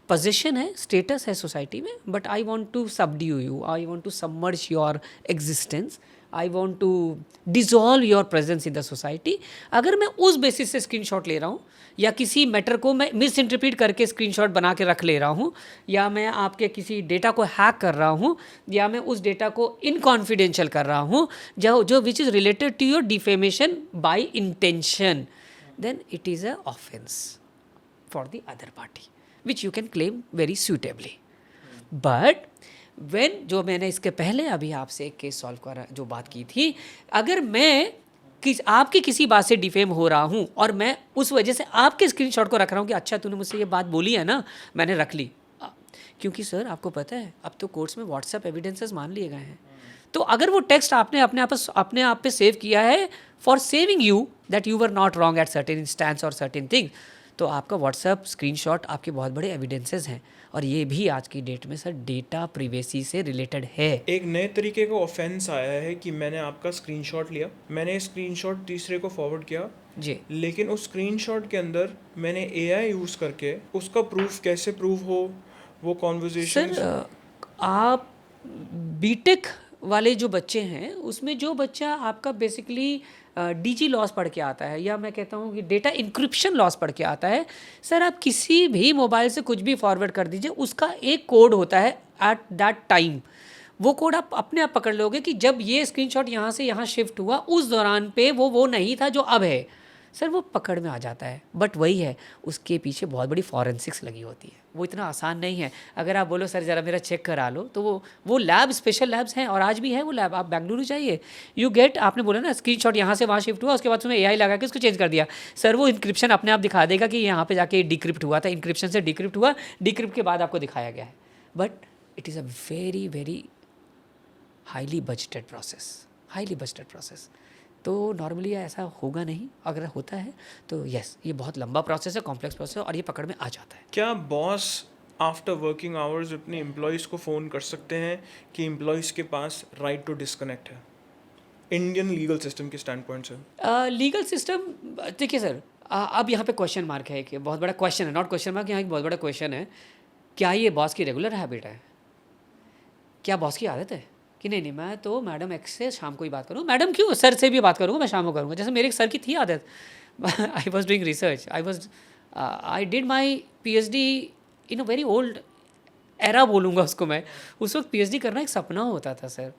पोजीशन है, स्टेटस है सोसाइटी में, but I want to subdue you, I want to submerge your existence, I want to dissolve your presence in the society. अगर मैं उस basis से screenshot ले रहा हूँ या किसी मैटर को मैं मिस इंटरप्रीट करके स्क्रीनशॉट बना के रख ले रहा हूँ, या मैं आपके किसी डेटा को हैक कर रहा हूँ, या मैं उस डेटा को इनकॉन्फिडेंशियल कर रहा हूँ जो which is related to your defamation by intention, then it is a offence for the other party which you can claim very suitably. But when, जो मैंने इसके पहले अभी आपसे एक केस सॉल्व कर जो बात की थी, अगर मैं आपकी किसी बात से डिफेम हो रहा हूँ और मैं उस वजह से आपके स्क्रीनशॉट को रख रहा हूँ कि अच्छा तूने मुझसे ये बात बोली है ना, मैंने रख ली, क्योंकि सर आपको पता है अब तो कोर्ट्स में व्हाट्सएप एविडेंसेस मान लिए गए हैं। तो अगर वो टेक्स्ट आपने अपने आप पे सेव किया है for saving you that you were not wrong at certain instance और सर्टेन थिंग, तो आपका व्हाट्सएप स्क्रीनशॉट आपके बहुत बड़े एविडेंसेस हैं, और ये भी आज की डेट में सर डेटा प्रिवेसी से रिलेटेड है। एक नए तरीके का ऑफेंस आया है कि मैंने आपका स्क्रीनशॉट लिया, मैंने स्क्रीनशॉट तीसरे को फॉरवर्ड किया जी, लेकिन उस स्क्रीनशॉट के अंदर मैंने एआई यूज़ करके उसका प्रूफ कैसे प्रूव हो वो कॉन्वर्जेशन। सर आप बीटेक वाले जो बच्चे हैं उसमें जो बच्चा आपका बेसिकली डीजी लॉस पढ़ के आता है, या मैं कहता हूँ कि डेटा इंक्रिप्शन लॉस पढ़ के आता है, सर आप किसी भी मोबाइल से कुछ भी फॉरवर्ड कर दीजिए, उसका एक कोड होता है एट दैट टाइम, वो कोड आप अपने आप पकड़ लोगे कि जब ये स्क्रीनशॉट यहाँ से यहाँ शिफ्ट हुआ उस दौरान पे वो नहीं था जो अब है, सर वो पकड़ में आ जाता है। बट वही है, उसके पीछे बहुत बड़ी फॉरेंसिक्स लगी होती है, वो इतना आसान नहीं है। अगर आप बोलो सर ज़रा मेरा चेक करा लो, तो वो लैब स्पेशल लैब्स हैं और आज भी है वो लैब, आप बेंगलुरु जाइए, यू गेट, आपने बोला ना स्क्रीनशॉट यहाँ से वहाँ शिफ्ट हुआ, उसके बाद उसमें एआई लगा के उसको चेंज कर दिया, सर वो इंक्रिप्शन अपने आप दिखा देगा कि यहाँ पे जाके डिक्रिप्ट हुआ था, इंक्रिप्शन से डिक्रिप्ट हुआ, डिक्रिप्ट के बाद आपको दिखाया गया है। But it is a very very highly budgeted process, तो नॉर्मली ऐसा होगा नहीं, अगर होता है तो यस ये बहुत लंबा प्रोसेस है, कॉम्प्लेक्स प्रोसेस है, और ये पकड़ में आ जाता है। क्या बॉस आफ्टर वर्किंग आवर्स अपने एम्प्लॉयज़ को फ़ोन कर सकते हैं कि एम्प्लॉयज़ के पास राइट टू डिस्कनेक्ट है? इंडियन लीगल सिस्टम के स्टैंड पॉइंट से? लीगल सिस्टम, देखिए सर, अब यहाँ पे क्वेश्चन मार्क है, कि बहुत बड़ा क्वेश्चन है, नॉट क्वेश्चन मार्क, यहाँ एक बहुत बड़ा क्वेश्चन है, क्या ये बॉस की रेगुलर हैबिट है? क्या बॉस की आदत है कि नहीं नहीं मैं तो मैडम एक्स से शाम को ही बात करूँ, मैडम क्यों, सर से भी बात करूँगा, मैं शाम को करूँगा। जैसे मेरे एक सर की थी आदत, I was doing research, I did my PhD in a very old era बोलूँगा उसको मैं। उस वक्त PhD करना एक सपना होता था सर,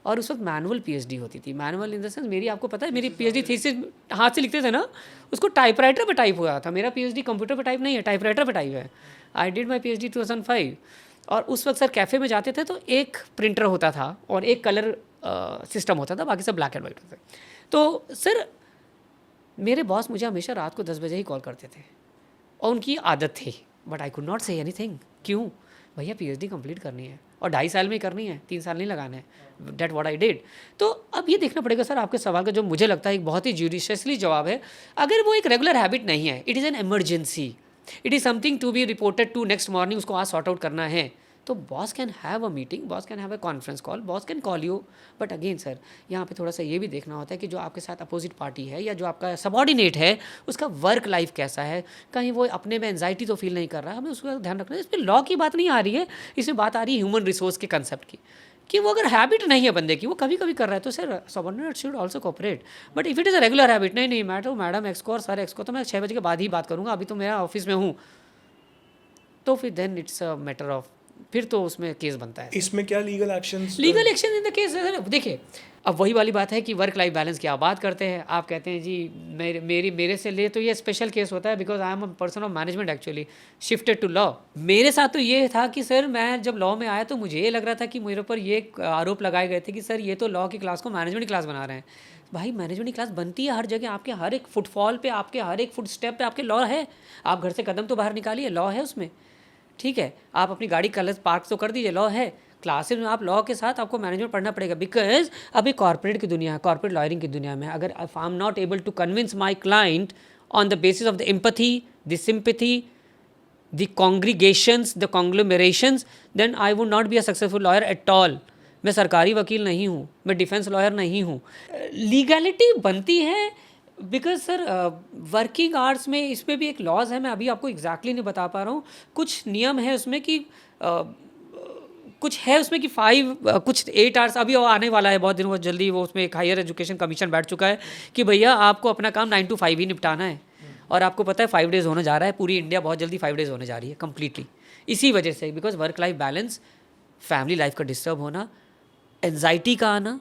और उस वक्त मैनुअल PhD होती थी। मैनुअल इन द सेंस, मेरी, आपको पता है मेरी PhD थीसिस हाथ से लिखते थे ना, उसको टाइपराइटर पे टाइप हुआ था। मेरा PhD कंप्यूटर पे टाइप नहीं है, टाइपराइटर पे टाइप है। I did my PhD 2005। और उस वक्त सर कैफ़े में जाते थे तो एक प्रिंटर होता था और एक कलर सिस्टम होता था, बाकी सब ब्लैक एंड वाइट होते थे। तो सर मेरे बॉस मुझे हमेशा रात को 10 बजे ही कॉल करते थे, और उनकी आदत थी, but I could not say anything. क्यों? भैया PhD कंप्लीट करनी है और 2.5 साल में ही करनी है, 3 साल नहीं लगाने हैं। That what I did. तो अब ये देखना पड़ेगा सर, आपके सवाल का जो मुझे लगता है एक बहुत ही जुडिशियसली जवाब है, अगर वो एक रेगुलर हैबिट नहीं है, it is an emergency, it is something to be reported to next morning, उसको आज सॉर्ट आउट करना है, तो boss can have a meeting, boss can have a conference call, boss can call you. But again sir, यहाँ पे थोड़ा सा ये भी देखना होता है कि जो आपके साथ अपोजिट पार्टी है या जो आपका सबॉर्डिनेट है, उसका वर्क लाइफ कैसा है, कहीं वो अपने में एंजाइटी तो फील नहीं कर रहा है, हमें उसका ध्यान रखना है। इसमें लॉ की बात नहीं आ रही है, इसमें बात आ रही है ह्यूमन रिसोर्स के कंसेप्ट की, कि वो अगर हैबिट नहीं है बंदे की, वो कभी कभी कर रहा है, तो sir subordinate should also cooperate. But if it is a regular habit, नहीं नहीं मैं तो मैडम एक्स को और सर एक्स को तो मैं 6 बजे के बाद ही बात करूँगा, अभी तो मेरा ऑफिस में हूँ, तो फिर then it's a matter of, फिर तो उसमें केस बनता है। इसमें क्या legal actions? Legal action in the case, देखिए अब वही वाली बात है कि वर्क लाइफ बैलेंस की आप बात करते हैं, आप कहते हैं जी मेरे से ले तो ये स्पेशल केस होता है, because I am a person of management actually shifted to law. मेरे साथ तो ये था कि सर मैं जब लॉ में आया तो मुझे ये लग रहा था कि मेरे ऊपर ये आरोप लगाए गए थे कि सर ये तो लॉ की क्लास को मैनेजमेंट की क्लास बना रहे हैं। भाई मैनेजमेंट की क्लास बनती है हर जगह, आपके हर एक फुटफॉल पे, आपके हर एक फुट स्टेप पे आपके लॉ है। आप घर से कदम तो बाहर निकालिए, लॉ है उसमें, ठीक है। आप अपनी गाड़ी कल पार्क तो कर दीजिए, लॉ है। क्लासेस में आप लॉ के साथ आपको मैनेजमेंट पढ़ना पड़ेगा, बिकॉज अभी कॉर्पोरेट की दुनिया है, कॉर्पोरेट लॉयरिंग की दुनिया में अगर if I am not able to convince my client on the basis of the empathy, the sympathy, the congregations, the conglomerations, then I would not be a successful lawyer at all. मैं सरकारी वकील नहीं हूँ, मैं defence lawyer नहीं हूँ। Legality बनती है बिकॉज सर वर्किंग आवर्स में इस पर भी एक लॉज है, मैं अभी आपको एग्जैक्टली नहीं बता पा रहा हूँ। कुछ नियम है उसमें कि कुछ है उसमें कि 8 आवर्स, अभी वो आने वाला है बहुत दिन, बहुत जल्दी वो उसमें एक हायर एजुकेशन कमीशन बैठ चुका है कि भैया आपको अपना काम 9 to 5 ही निपटाना है। और आपको पता है 5 डेज़ होने जा रहा है, पूरी इंडिया बहुत जल्दी 5 डेज़ होने जा रही है कम्प्लीटली, इसी वजह से, because work life balance, family life का डिस्टर्ब होना, एनजाइटी का आना,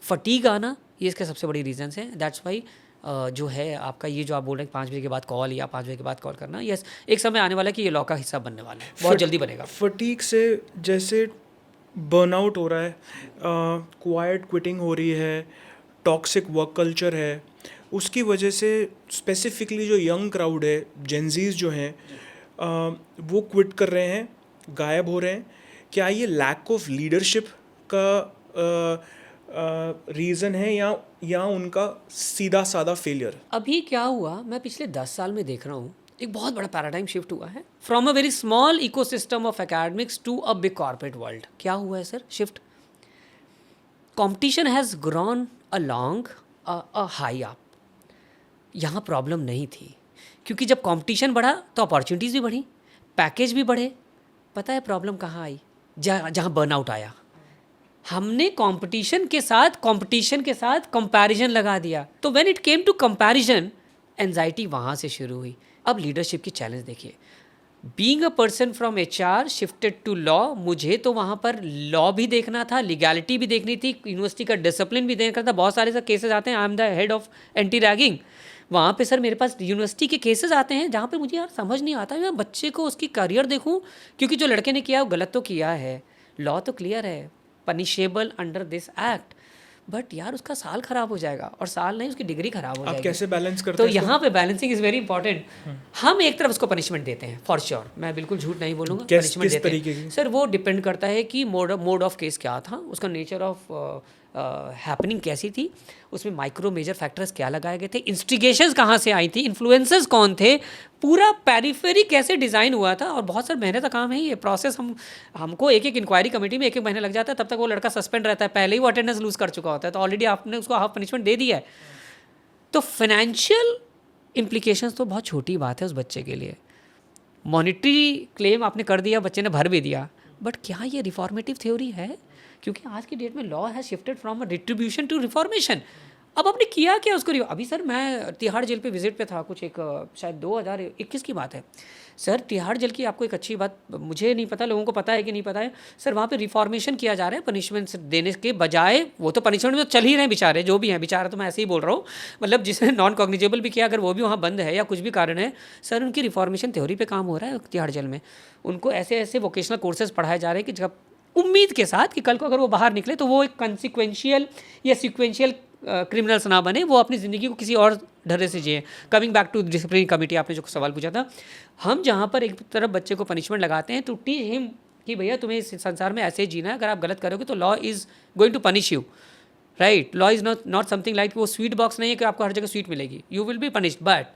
फटीग आना, ये इसके सबसे बड़ी रीजंस हैं। दैट्स वाई जो है आपका ये जो आप बोल रहे हैं 5 बजे के बाद कॉल या 5 बजे के बाद कॉल करना, यस एक समय आने वाला है कि ये लॉ का हिस्सा बनने वाला है, बहुत जल्दी बनेगा। फटीग से जैसे बर्नआउट हो रहा है, क्वाइट क्विटिंग हो रही है, टॉक्सिक वर्क कल्चर है, उसकी वजह से स्पेसिफिकली जो यंग क्राउड है, जेनजीज जो हैं, वो क्विट कर रहे हैं, गायब हो रहे हैं। क्या ये लैक ऑफ लीडरशिप का रीज़न है या उनका सीधा साधा फेलियर? अभी क्या हुआ, मैं पिछले 10 साल में देख रहा हूँ एक बहुत बड़ा पैराडाइम शिफ्ट हुआ है from a very small ecosystem of academics to a big corporate world. क्या हुआ है sir shift? Competition has grown along a high up. यहाँ प्रॉब्लम नहीं थी, क्योंकि जब कंपटीशन बढ़ा तो अपॉर्चुनिटीज़ भी बढ़ी, पैकेज भी बढ़े। पता है प्रॉब्लम कहाँ आई? जहाँ बर्नआउट आया, हमने कंपटीशन के साथ कंपैरिजन लगा दिया। तो when it came to comparison, anxiety वहाँ से शुरू हुई। अब लीडरशिप की चैलेंज देखिए, being a person from HR shifted to law, मुझे तो वहाँ पर लॉ भी देखना था, लीगैलिटी भी देखनी थी, यूनिवर्सिटी का डिसिप्लिन भी देखना था। बहुत सारे केसेस आते हैं, I am the head of anti ragging, वहाँ पे सर मेरे पास यूनिवर्सिटी के केसेस आते हैं जहाँ पे मुझे यार समझ नहीं आता, मैं बच्चे को उसकी करियर देखूँ, क्योंकि जो लड़के ने किया वो गलत तो किया है, लॉ तो क्लियर है, punishable under this act, but यार उसका साल खराब हो जाएगा, और साल नहीं उसकी डिग्री खराब हो जाएगी। आप कैसे बैलेंस करते तो हैं? यहाँ पे बैलेंसिंग इज़ वेरी इंपॉर्टेंट। हम एक तरफ उसको पनिशमेंट देते हैं फॉर श्योर, मैं बिल्कुल झूठ नहीं बोलूँगा, पनिशमेंट देते हैं। सर वो डिपेंड करता है कि मोड ऑफ केस क्या था, उसका नेचर ऑफ हैपनिंग कैसी थी, उसमें माइक्रो मेजर फैक्टर्स क्या लगाए गए थे, इंस्टिगेशंस कहाँ से आई थी, इन्फ्लुएंसर्स कौन थे, पूरा पेरिफेरी कैसे डिज़ाइन हुआ था। और बहुत सारा मेहनत का काम है ये प्रोसेस। हमको एक एक इंक्वायरी कमेटी में एक एक महीने लग जाता है, तब तक वो लड़का सस्पेंड रहता है, पहले ही वो अटेंडेंस लूज कर चुका होता है, तो ऑलरेडी आपने उसको हाफ पनिशमेंट दे दिया है। तो फाइनेंशियल इम्प्लीकेशंस तो बहुत छोटी बात है उस बच्चे के लिए। मॉनिटरी क्लेम आपने कर दिया, बच्चे ने भर भी दिया, बट क्या ये रिफॉर्मेटिव थ्योरी है? क्योंकि आज की डेट में law has shifted from a retribution to reformation. अब आपने किया क्या उसको? अभी सर मैं तिहाड़ जेल पे विजिट पे था, कुछ एक शायद 2021 की बात है सर। तिहाड़ जेल की आपको एक अच्छी बात, मुझे नहीं पता लोगों को पता है कि नहीं पता है सर, वहाँ पे रिफॉर्मेशन किया जा रहा है पनिशमेंट देने के बजाय। वो तो पनिशमेंट में तो चल ही रहे हैं बेचारे, जो भी हैं बेचारा, तो मैं ऐसे ही बोल रहा हूँ, मतलब जिसने नॉन कॉग्निजेबल भी किया, अगर वो भी वहाँ बंद है या कुछ भी कारण है सर, उनकी रिफॉर्मेशन थ्योरी पे काम हो रहा है तिहाड़ जेल में। उनको ऐसे ऐसे वोकेशनल कोर्सेज पढ़ाए जा रहे हैं कि जब उम्मीद के साथ कि कल को अगर वो बाहर निकले तो वो एक कंसिक्वेंशियल या सिक्वेंशियल क्रिमिनल्स ना बने, वो अपनी ज़िंदगी को किसी और ढर्रे से जिए। Coming back to disciplinary committee, आपने जो सवाल पूछा था, हम जहाँ पर एक तरफ बच्चे को पनिशमेंट लगाते हैं टू टीच हिम कि भैया तुम्हें इस संसार में ऐसे ही जीना है, अगर आप गलत करोगे तो law is going to punish you, right. Law is not something like वो स्वीट बॉक्स नहीं है कि आपको हर जगह स्वीट मिलेगी, you will be punished. But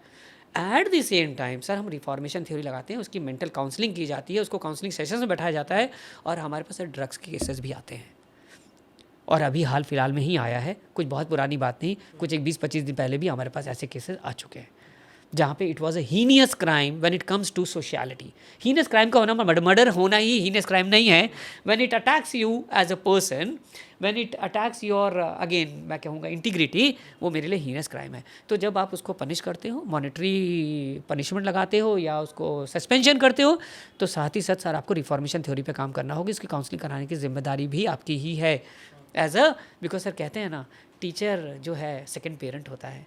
at the same time sir, हम रिफॉर्मेशन थ्योरी लगाते हैं, उसकी मेंटल काउंसलिंग की जाती है, उसको काउंसलिंग सेशंस में बैठाया जाता है, और हमारे पास ड्रग्स के केसेस भी आते हैं। और अभी हाल फिलहाल में ही आया है, कुछ बहुत पुरानी बात नहीं, कुछ एक 20-25 दिन पहले भी हमारे पास ऐसे केसेस आ चुके हैं जहाँ पे it was a heinous crime when it comes to sociality. Heinous crime का होना, मर्डर होना ही हीनियस क्राइम नहीं है। When it attacks you as a person, when it attacks your again मैं कहूँगा इंटीग्रिटी, वो मेरे लिए हीनियस क्राइम है। तो जब आप उसको पनिश करते हो, मॉनिटरी पनिशमेंट लगाते हो या उसको सस्पेंशन करते हो, तो साथ ही साथ सर आपको रिफॉर्मेशन थ्योरी पे काम करना होगा। इसकी काउंसलिंग कराने की जिम्मेदारी भी आपकी ही है एज अ, बिकॉज सर कहते हैं ना, टीचर जो है सेकंड पेरेंट होता है,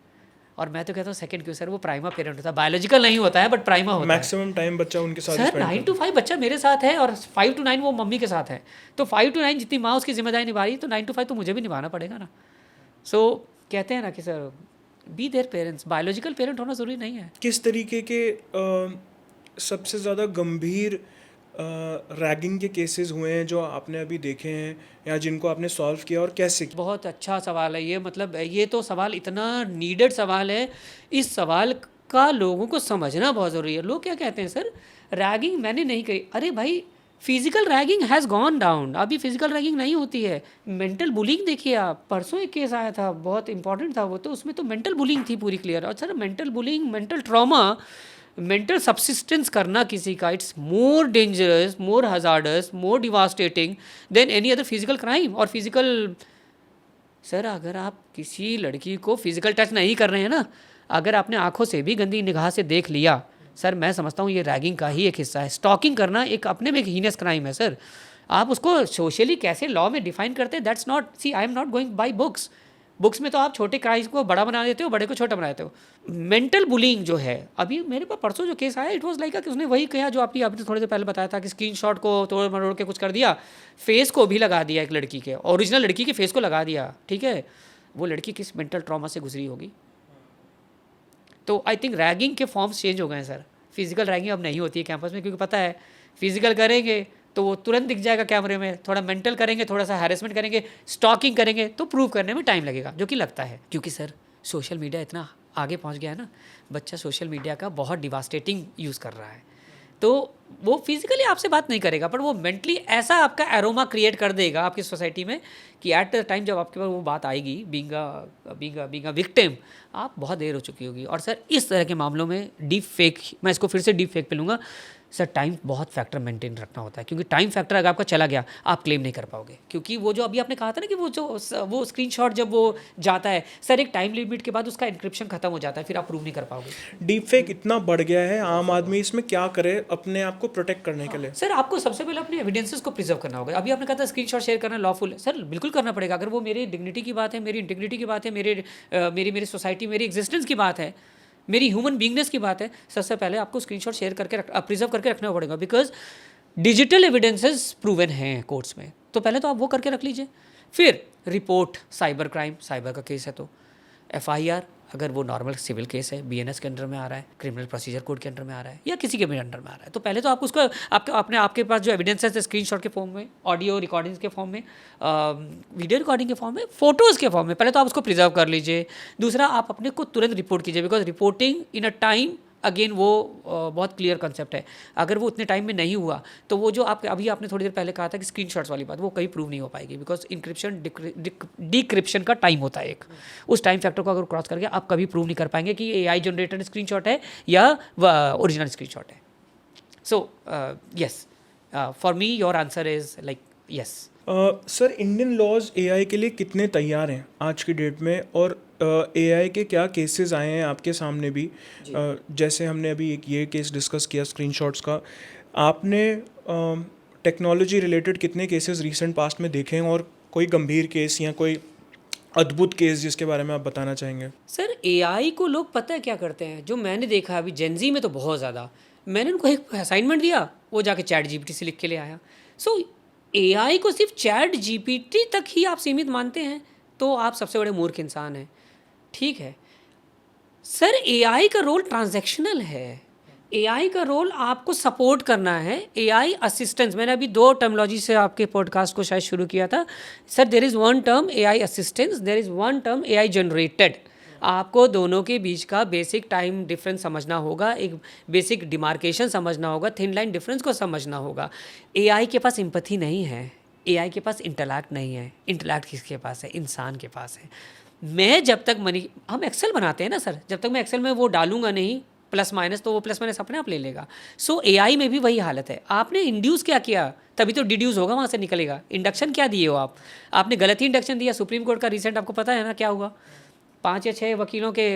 और मैं तो कहता हूँ सेकंड क्यों सर, वो प्राइमा पेरेंट होता है। बायोलॉजिकल नहीं होता है बट प्राइमा होता है। मैक्सिमम टाइम बच्चा उनके साथ सर 9 to 5 बच्चा मेरे साथ है और 5 to 9 वो मम्मी के साथ है। तो 5 to 9 जितनी माँ उसकी जिम्मेदारी निभा रही है, तो 9 to 5 तो मुझे भी निभाना पड़ेगा ना। सो कहते हैं ना कि sir be their parents, biological parent होना ज़रूरी नहीं है। किस तरीके के सबसे ज़्यादा गंभीर रैगिंग के केसेस हुए हैं जो आपने अभी देखे हैं या जिनको आपने सॉल्व किया, और कैसे? बहुत अच्छा सवाल है ये, मतलब ये तो सवाल इतना नीडेड सवाल है। इस सवाल का लोगों को समझना बहुत ज़रूरी है। लोग क्या कहते हैं सर, रैगिंग मैंने नहीं कही। अरे भाई, physical ragging has gone down, अभी फिजिकल रैगिंग नहीं होती है। मेंटल बुलिंग देखिए आप, परसों एक केस आया था बहुत इंपॉर्टेंट था वो, तो उसमें तो मेंटल बुलिंग थी पूरी क्लियर। और sir mental bullying, mental trauma, mental subsistence करना किसी का, it's more dangerous, more hazardous, more devastating than any other physical crime. और फिजिकल सर, अगर आप किसी लड़की को फिजिकल टच नहीं कर रहे हैं ना, अगर आपने आंखों से भी गंदी निगाह से देख लिया, सर मैं समझता हूँ ये रैगिंग का ही एक हिस्सा है। स्टॉकिंग करना एक अपने में एक हीनियस क्राइम है सर। आप उसको सोशली कैसे लॉ में डिफाइन करते हैं, that's not, see I am not going by books. Books में तो आप छोटे क्राइम को बड़ा बना देते हो, बड़े को छोटा बना देते हो। मेंटल बुलिंग जो है, अभी मेरे पास परसों जो केस आया, इट वाज लाइक कि उसने वही कहा जो आपने थोड़ी देर पहले बताया था कि स्क्रीनशॉट को तोड़ मरोड़ के कुछ कर दिया, फेस को भी लगा दिया, एक लड़की के ओरिजिनल लड़की के फेस को लगा दिया। ठीक है, वो लड़की किस मेंटल ट्रॉमा से गुजरी होगी। तो आई थिंक रैगिंग के फॉर्म्स चेंज हो गए हैं सर। फिजिकल रैगिंग अब नहीं होती है कैंपस में, क्योंकि पता है फिजिकल करेंगे तो वो तुरंत दिख जाएगा कैमरे में, थोड़ा मेंटल करेंगे, थोड़ा सा हैरेसमेंट करेंगे, स्टॉकिंग करेंगे, तो प्रूव करने में टाइम लगेगा, जो कि लगता है। क्योंकि सर सोशल मीडिया इतना आगे पहुंच गया है ना, बच्चा सोशल मीडिया का बहुत डिवास्टेटिंग यूज़ कर रहा है। तो वो फिजिकली आपसे बात नहीं करेगा, पर वो मेंटली ऐसा आपका एरोमा क्रिएट कर देगा आपकी सोसाइटी में कि एट द टाइम जब आपके पास वो बात आएगी, बीइंग अ विक्टिम, आप बहुत देर हो चुकी होगी। और सर इस तरह के मामलों में डीप फेक, मैं इसको फिर से डीप फेक पे लूँगा सर, टाइम बहुत फैक्टर मेंटेन रखना होता है, क्योंकि टाइम फैक्टर अगर आपका चला गया, आप क्लेम नहीं कर पाओगे। क्योंकि वो जो अभी आपने कहा था ना कि वो स्क्रीनशॉट जब वो जाता है सर, एक टाइम लिमिट के बाद उसका इंक्रिप्शन खत्म हो जाता है, फिर आप प्रूव नहीं कर पाओगे। डीप फेक इतना बढ़ गया है, आम आदमी इसमें क्या करे अपने आप को प्रोटेक्ट करने के लिए? सर आपको सबसे पहले अपने एविडेंसेस को प्रिजर्व करना होगा। अभी आपने कहा था स्क्रीनशॉट शेयर करना लॉफुल है, सर बिल्कुल करना पड़ेगा। अगर वो मेरी डिग्निटी की बात है, मेरी इंटीग्रिटी की बात है, मेरी सोसाइटी, मेरी एग्जिस्टेंस की बात है, मेरी ह्यूमन बीइंगनेस की बात है, सबसे पहले आपको स्क्रीनशॉट शेयर करके प्रिजर्व करके रखना पड़ेगा। बिकॉज डिजिटल एविडेंसेस प्रूवन हैं कोर्ट्स में, तो पहले तो आप वो करके रख लीजिए। फिर रिपोर्ट, साइबर क्राइम, साइबर का केस है तो FIR, अगर वो नॉर्मल सिविल केस है, बीएनएस के अंडर में आ रहा है, क्रिमिनल प्रोसीजर कोड के अंडर में आ रहा है, या किसी के भी अंडर में आ रहा है, तो पहले तो आप उसको आपके पास जो एविडेंस है स्क्रीनशॉट के फॉर्म में, ऑडियो रिकॉर्डिंग्स के फॉर्म में, वीडियो रिकॉर्डिंग के फॉर्म में, फोटोज़ के फॉर्म में, पहले तो आप उसको प्रिजर्व कर लीजिए। दूसरा, आप अपने को तुरंत रिपोर्ट कीजिए, because reporting in a time, again वो बहुत क्लियर कंसेप्ट है। अगर वो उतने टाइम में नहीं हुआ तो वो जो आप अभी आपने थोड़ी देर पहले कहा था कि स्क्रीनशॉट्स वाली बात, वो कहीं प्रूव नहीं हो पाएगी, बिकॉज इंक्रिप्शन डिक्रिप्शन का टाइम होता है एक, उस टाइम फैक्टर को अगर क्रॉस करके आप कभी प्रूव नहीं कर पाएंगे कि एआई जनरेटेड स्क्रीनशॉट है या ओरिजिनल स्क्रीनशॉट है। So yes, for me your answer is like yes. Sir, Indian laws AI के लिए कितने तैयार हैं आज की डेट में, और एआई के क्या केसेस आए हैं आपके सामने भी? जैसे हमने अभी एक ये केस डिस्कस किया स्क्रीनशॉट्स का, आपने टेक्नोलॉजी रिलेटेड कितने केसेस रीसेंट पास्ट में देखे हैं, और कोई गंभीर केस या कोई अद्भुत केस जिसके बारे में आप बताना चाहेंगे? सर, एआई को लोग पता है क्या करते हैं, जो मैंने देखा अभी जेनजी में तो बहुत ज़्यादा, मैंने उनको एक असाइनमेंट दिया, वो जाके चैट जीपीटी से लिख के ले आया। सो एआई को सिर्फ चैट जीपीटी तक ही आप सीमित मानते हैं तो आप सबसे बड़े मूर्ख इंसान हैं। ठीक है सर, एआई का रोल ट्रांजैक्शनल है। एआई का रोल आपको सपोर्ट करना है। एआई असिस्टेंस, मैंने अभी 2 टर्मोलॉजी से आपके पॉडकास्ट को शायद शुरू किया था। Sir, there is one term AI assistance, there is one term AI generated. आपको दोनों के बीच का बेसिक टाइम डिफरेंस समझना होगा, एक बेसिक डिमार्केशन समझना होगा, थिन लाइन डिफरेंस को समझना होगा। एआई के पास एम्पैथी नहीं है, एआई के पास इंटेलेक्ट नहीं है। इंटेलेक्ट किसके पास है? इंसान के पास है। मैं जब तक हम एक्सेल बनाते हैं ना सर, जब तक मैं एक्सेल में वो डालूंगा नहीं प्लस माइनस, तो वो प्लस माइनस अपने आप ले लेगा। सो एआई में भी वही हालत है। आपने इंड्यूस क्या किया, तभी तो डिड्यूस होगा, वहाँ से निकलेगा। इंडक्शन क्या दिए हो आपने गलत ही इंडक्शन दिया। सुप्रीम कोर्ट का रिसेंट आपको पता है ना क्या हुआ? 5 या 6 वकीलों के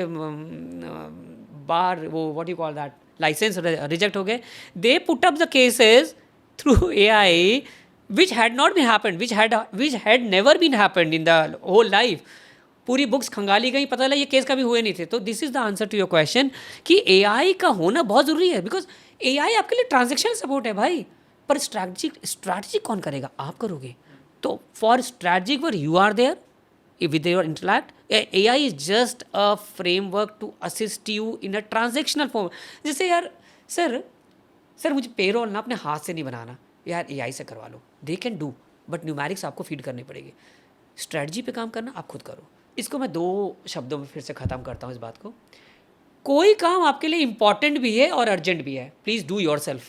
बार वो what you call that license reject हो गए। They put up the cases through AI which had not been happened, which had never been happened in the whole life. पूरी बुक्स खंगाली गई, पता लगा ये केस कभी हुए नहीं थे। तो this is the answer to your question कि एआई का होना बहुत ज़रूरी है, बिकॉज एआई आपके लिए ट्रांजेक्शनल सपोर्ट है भाई, पर स्ट्रैटेजी कौन करेगा? आप करोगे। तो for strategic work you are there with your intellect. AI is just a framework to assist you in a transactional form. जैसे यार सर मुझे पेरोल ना अपने हाथ से नहीं बनाना, यार एआई से करवा लो, they can do, but numerics आपको फीड करनी पड़ेगी। स्ट्रैटेजी पे काम करना आप खुद करो। इसको मैं 2 शब्दों में फिर से ख़त्म करता हूँ इस बात को। कोई काम आपके लिए इंपॉर्टेंट भी है और अर्जेंट भी है, please do your self.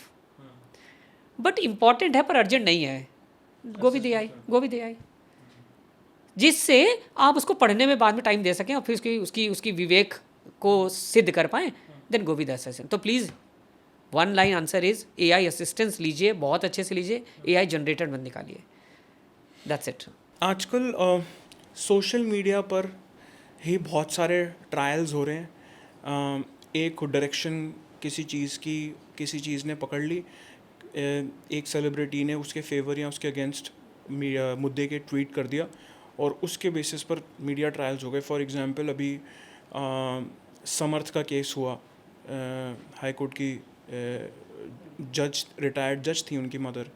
But important है पर अर्जेंट नहीं है, गो विद एआई, जिससे आप उसको पढ़ने में बाद में टाइम दे सकें और फिर उसकी विवेक को सिद्ध कर पाएँ, देन गो विद असिस्टेंट। तो please one line answer is AI assistance लीजिए, बहुत अच्छे से लीजिए, एआई जनरेटेड मत निकालिए। That's it. आजकल सोशल मीडिया पर ही बहुत सारे ट्रायल्स हो रहे हैं। एक डायरेक्शन किसी चीज़ ने पकड़ ली, एक सेलिब्रिटी ने उसके फेवर या उसके अगेंस्ट मुद्दे के ट्वीट कर दिया और उसके बेसिस पर मीडिया ट्रायल्स हो गए। फॉर एग्जांपल अभी समर्थ का केस हुआ, हाई कोर्ट की रिटायर्ड जज थी उनकी मदर।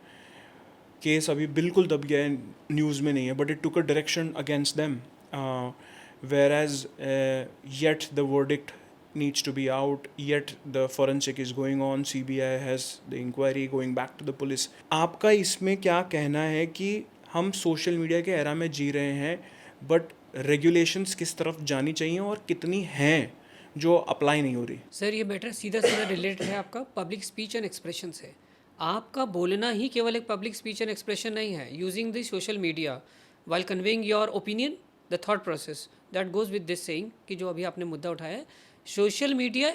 केस अभी बिल्कुल दब गया है, न्यूज़ में नहीं है, but it took a direction against them, where as yet the verdict needs to be out, yet the forensic is going on, CBI has the inquiry going back to the police. आपका इसमें क्या कहना है कि हम social media के era में जी रहे हैं, बट रेगुलेशंस किस तरफ जानी चाहिए और कितनी हैं जो अप्लाई नहीं हो रही? सर, ये मैटर सीधा रिलेटेड है आपका पब्लिक स्पीच एंड एक्सप्रेशन से। आपका बोलना ही केवल एक पब्लिक स्पीच एंड एक्सप्रेशन नहीं है। Using the social media while conveying your opinion, the thought process that goes with this saying कि जो अभी आपने मुद्दा उठाया है, सोशल मीडिया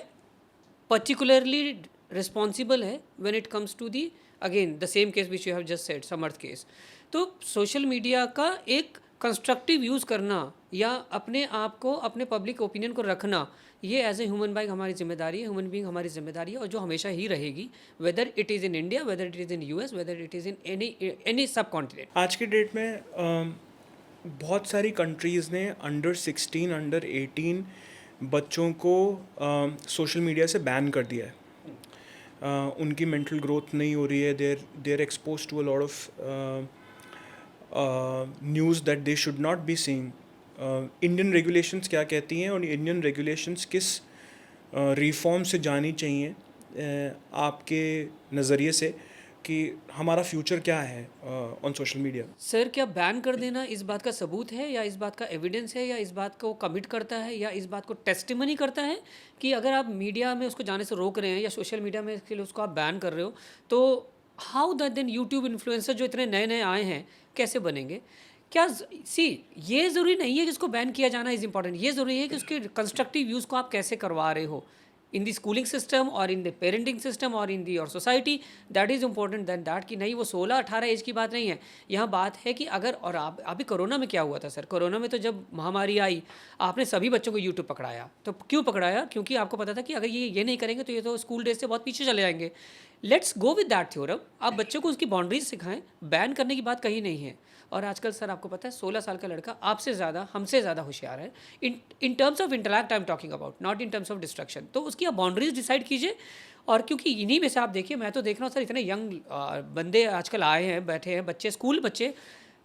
पर्टिकुलरली रिस्पॉन्सिबल है when it comes to the again the same case which you have just said, Samarth case. तो social media का एक कंस्ट्रक्टिव यूज़ करना या अपने आप को, अपने पब्लिक ओपिनियन को रखना, ये एज ए ह्यूमन बीइंग हमारी जिम्मेदारी है, ह्यूमन बीइंग हमारी जिम्मेदारी है, और जो हमेशा ही रहेगी, whether it is in India, whether it is in US, whether it is in any सब कॉन्टिनेंट। आज की डेट में बहुत सारी कंट्रीज़ ने अंडर 16, अंडर 18 बच्चों को सोशल मीडिया से बैन कर दिया है। उनकी मेंटल ग्रोथ नहीं हो रही है, they are expose to a lot of news that they should not be seeing. Indian regulations क्या कहती हैं और इंडियन रेगुलेशंस किस रिफॉर्म से जानी चाहिए आपके नज़रिए से, कि हमारा फ्यूचर क्या है ऑन सोशल मीडिया? सर क्या बैन कर देना इस बात का सबूत है, या इस बात का एविडेंस है, या इस बात को कमिट करता है, या इस बात को टेस्टिमनी करता है कि अगर आप मीडिया में उसको जाने से रोक रहे हैं या सोशल मीडिया में इसके लिए उसको आप बैन कर रहे हो, तो how that then YouTube influencer जो इतने नए नए आए हैं कैसे बनेंगे? क्या सी ये ज़रूरी नहीं है कि इसको बैन किया जाना इज़ इंपॉर्टेंट, ये ज़रूरी है कि उसके कंस्ट्रक्टिव यूज़ को आप कैसे करवा रहे हो इन द स्कूलिंग सिस्टम और इन द पेरेंटिंग सिस्टम और इन दी और society. That is important than that कि नहीं वो 16-18 एज की बात नहीं है। यहाँ बात है कि अगर, और आप अभी कोरोना में क्या हुआ था सर, कोरोना में तो जब महामारी आई आपने सभी बच्चों को यूट्यूब पकड़ाया। तो क्यों पकड़ाया? क्योंकि आपको पता था कि अगर ये नहीं करेंगे तो ये तो स्कूल डेज से बहुत पीछे चले जाएंगे। Let's go with that theorem. आप बच्चों को उसकी बाउंड्रीज सिखाएं, बैन करने की बात कहीं नहीं है। और आजकल सर आपको पता है 16 साल का लड़का आपसे ज़्यादा, हमसे ज़्यादा होशियार है in terms of intellect I am talking about, not in terms of destruction. तो उसकी आप बाउंड्रीज डिसाइड कीजिए। और क्योंकि इन्हीं में से आप देखिए, मैं तो देख रहा हूँ सर इतने यंग बंदे आजकल आए हैं, बैठे हैं बच्चे, स्कूल बच्चे,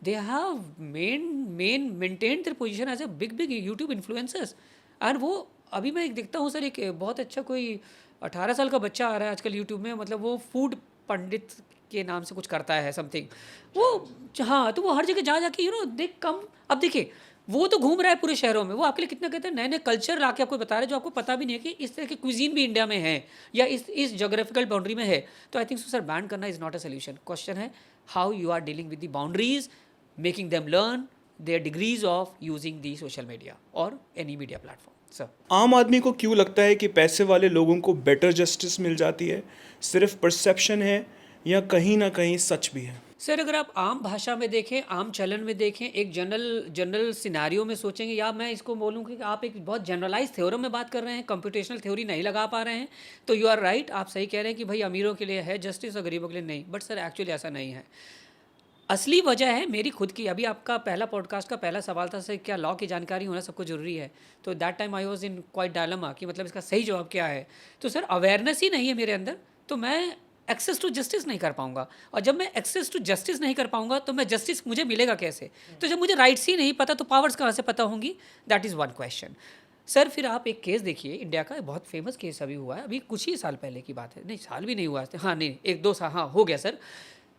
they have maintain their position as a big YouTube influencers. और वो अभी मैं एक देखता हूँ सर, एक बहुत अच्छा कोई 18 साल का बच्चा आ रहा है आजकल यूट्यूब में, मतलब वो फूड पंडित के नाम से कुछ करता है समथिंग वो। हाँ, तो वो हर जगह जा जाके देख कम। अब देखिए वो तो घूम रहा है पूरे शहरों में, वो आपके लिए कितना कहते हैं नए नए कल्चर ला के आपको बता रहा है जो आपको पता भी नहीं है कि इस तरह की क्विजीन भी इंडिया में है या इस जोग्राफिकल बाउंड्री में है। तो I think so sir ban करना is not a solution. Question है how you are dealing with the boundaries, making them learn their degrees of using the social media और एनी मीडिया प्लेटफॉर्म। सर आम आदमी को क्यों लगता है कि पैसे वाले लोगों को बेटर जस्टिस मिल जाती है? सिर्फ परसेप्शन है या कहीं ना कहीं सच भी है? सर अगर आप आम भाषा में देखें, आम चलन में देखें, एक जनरल सिनारियो में सोचेंगे, या मैं इसको बोलूँ कि आप एक बहुत जनरलाइज थ्योरम में बात कर रहे हैं, कंप्यूटेशनल थ्योरी नहीं लगा पा रहे हैं, तो यू आर राइट, आप सही कह रहे हैं कि भाई अमीरों के लिए है जस्टिस और गरीबों के लिए नहीं। बट सर एक्चुअली ऐसा नहीं है। असली वजह है मेरी खुद की। अभी आपका पहला पॉडकास्ट का पहला सवाल था सर, क्या लॉ की जानकारी होना सबको ज़रूरी है? तो that time I was in quite dilemma कि मतलब इसका सही जवाब क्या है। तो सर अवेयरनेस ही नहीं है मेरे अंदर, तो मैं एक्सेस टू जस्टिस नहीं कर पाऊंगा। और जब मैं एक्सेस टू जस्टिस नहीं कर पाऊंगा तो मैं जस्टिस मुझे मिलेगा कैसे? तो जब मुझे राइट्स ही नहीं पता तो पावर्स कहाँ से पता होंगी? That is one question. Sir फिर आप एक केस देखिए, इंडिया का बहुत फेमस केस अभी हुआ है, अभी कुछ ही साल पहले की बात है, नहीं साल भी नहीं हुआ, हाँ नहीं 1-2 साल हाँ हो गया सर।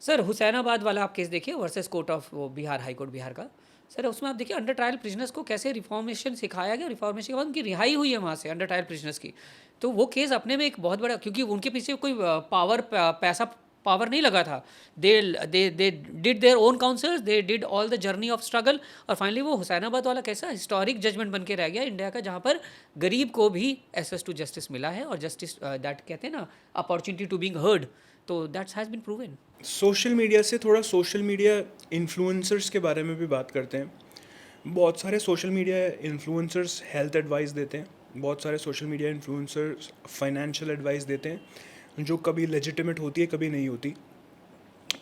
सर हुसैनाबाद वाला आप केस देखिए वर्सेस कोर्ट ऑफ वो बिहार, हाई कोर्ट बिहार का। सर उसमें आप देखिए अंडर ट्रायल प्रिजनर्स को कैसे रिफॉर्मेशन सिखाया गया, रिफॉर्मेशन के बाद उनकी रिहाई हुई है वहाँ से अंडर ट्रायल प्रिजनर्स की। तो वो केस अपने में एक बहुत बड़ा, क्योंकि उनके पीछे कोई पावर नहीं लगा था। They did their own councils, they did all the journey of struggle, और फाइनली वो हुसैनाबाद वाला कैसा हिस्टोरिक जजमेंट बन के रह गया इंडिया का, जहाँ पर गरीब को भी एक्सेस टू जस्टिस मिला है, और जस्टिस दैट कहते हैं ना अपॉर्चुनिटी टू बीइंग हर्ड, तो that's has been proven. Social media से थोड़ा सोशल मीडिया इन्फ्लुएंसर्स के बारे में भी बात करते हैं। बहुत सारे social media influencers health advice देते हैं, बहुत सारे social media influencers financial advice देते हैं जो कभी लेजिटिमेट होती है कभी नहीं होती।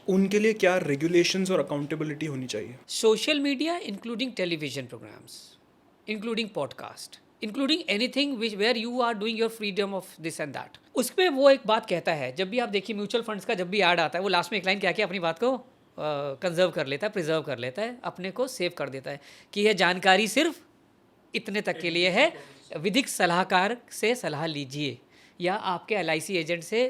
उनके लिए क्या रेगुलेशंस और अकाउंटेबिलिटी होनी चाहिए? Social media including television programmes, including podcast, including anything which where you are doing your freedom of this and that, उसमें वो एक बात कहता है, जब भी आप देखिए म्यूचुअल फंड्स का जब भी ऐड आता है वो लास्ट में एक लाइन क्या क्या अपनी बात को कंजर्व कर लेता है, प्रिजर्व कर लेता है, अपने को सेव कर देता है कि यह जानकारी सिर्फ इतने तक के लिए है, विधिक सलाहकार से सलाह लीजिए या आपके LIC एजेंट से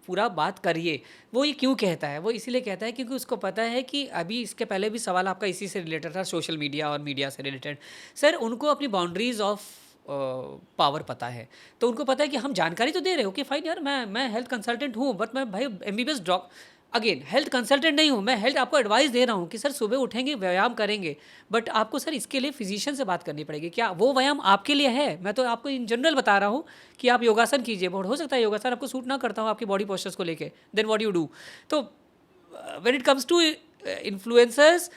पूरा बात करिए। वो ये क्यों कहता है? वो इसीलिए कहता है क्योंकि उसको पता है कि अभी इसके पहले भी सवाल आपका इसी से रिलेटेड था, सोशल मीडिया और मीडिया से रिलेटेड। सर उनको अपनी बाउंड्रीज ऑफ पावर पता है, तो उनको पता है कि हम जानकारी तो दे रहे हो कि फाइन यार मैं हेल्थ कंसल्टेंट हूँ, बट मैं भाई MBBS अगेन हेल्थ कंसल्टेंट नहीं हूँ, मैं हेल्थ आपको एडवाइस दे रहा हूँ कि सर सुबह उठेंगे व्यायाम करेंगे, बट आपको सर इसके लिए फिजिशियन से बात करनी पड़ेगी। क्या वो व्यायाम आपके लिए है? मैं तो आपको इन जनरल बता रहा हूँ कि आप योगासन कीजिए, बहुत हो सकता है योगासन आपको सूट ना करता हूँ आपकी बॉडी पोस्चर्स को लेके, देन व्हाट यू डू। तो when it comes to influencers,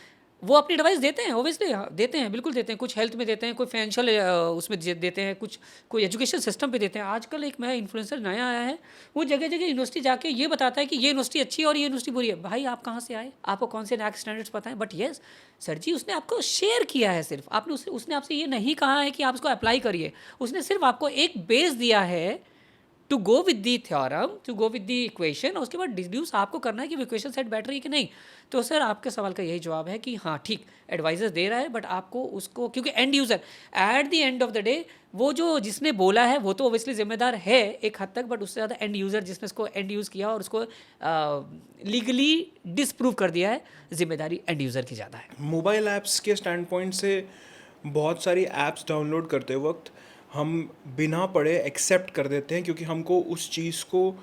वो अपनी एडवाइस देते हैं, ओबियसली देते हैं, बिल्कुल देते हैं, कुछ हेल्थ में देते हैं, कोई फाइनेंशियल उसमें देते हैं, कुछ कोई एजुकेशन सिस्टम पे देते हैं। आजकल एक मैं इन्फ्लुएंसर नया आया है, वो जगह जगह यूनिवर्सिटी जाके ये बताता है कि ये यूनिवर्सिटी अच्छी है और ये यूनिवर्सिटी बुरी है। भाई आप कहाँ से आए, आपको कौन से नैक स्टैंडर्ड्स पता है? बट येस सर जी, उसने आपको शेयर किया है, सिर्फ आपने उसने आपसे ये नहीं कहा है कि आप उसको अप्लाई करिए, उसने सिर्फ आपको एक बेस दिया है to go with the theorem, to go with the equation, और उसके बाद डिड्यूस आपको करना है कि इक्वेशन सेट बैठ रही है कि नहीं। तो सर आपके सवाल का यही जवाब है कि हाँ ठीक, एडवाइजर दे रहा है, बट आपको उसको, क्योंकि end user at the end of the day वो जो जिसने बोला है वो तो ओबियसली जिम्मेदार है एक हद तक, बट उससे ज़्यादा एंड यूज़र जिसने उसको एंड यूज़ किया और उसको लीगली डिसप्रूव कर दिया है, जिम्मेदारी एंड यूज़र की ज़्यादा है। मोबाइल ऐप्स के स्टैंड पॉइंट से बहुत सारी ऐप्स डाउनलोड करते वक्त हम बिना पढ़े एक्सेप्ट कर देते हैं, क्योंकि हमको उस चीज़ को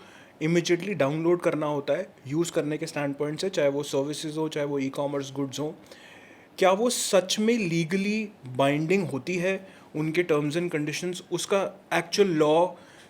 इमिजिएटली डाउनलोड करना होता है यूज़ करने के स्टैंड पॉइंट से, चाहे वो सर्विसेज हो, चाहे वो ई कॉमर्स गुड्स हो। क्या वो सच में लीगली बाइंडिंग होती है, उनके टर्म्स एंड कंडीशंस, उसका एक्चुअल लॉ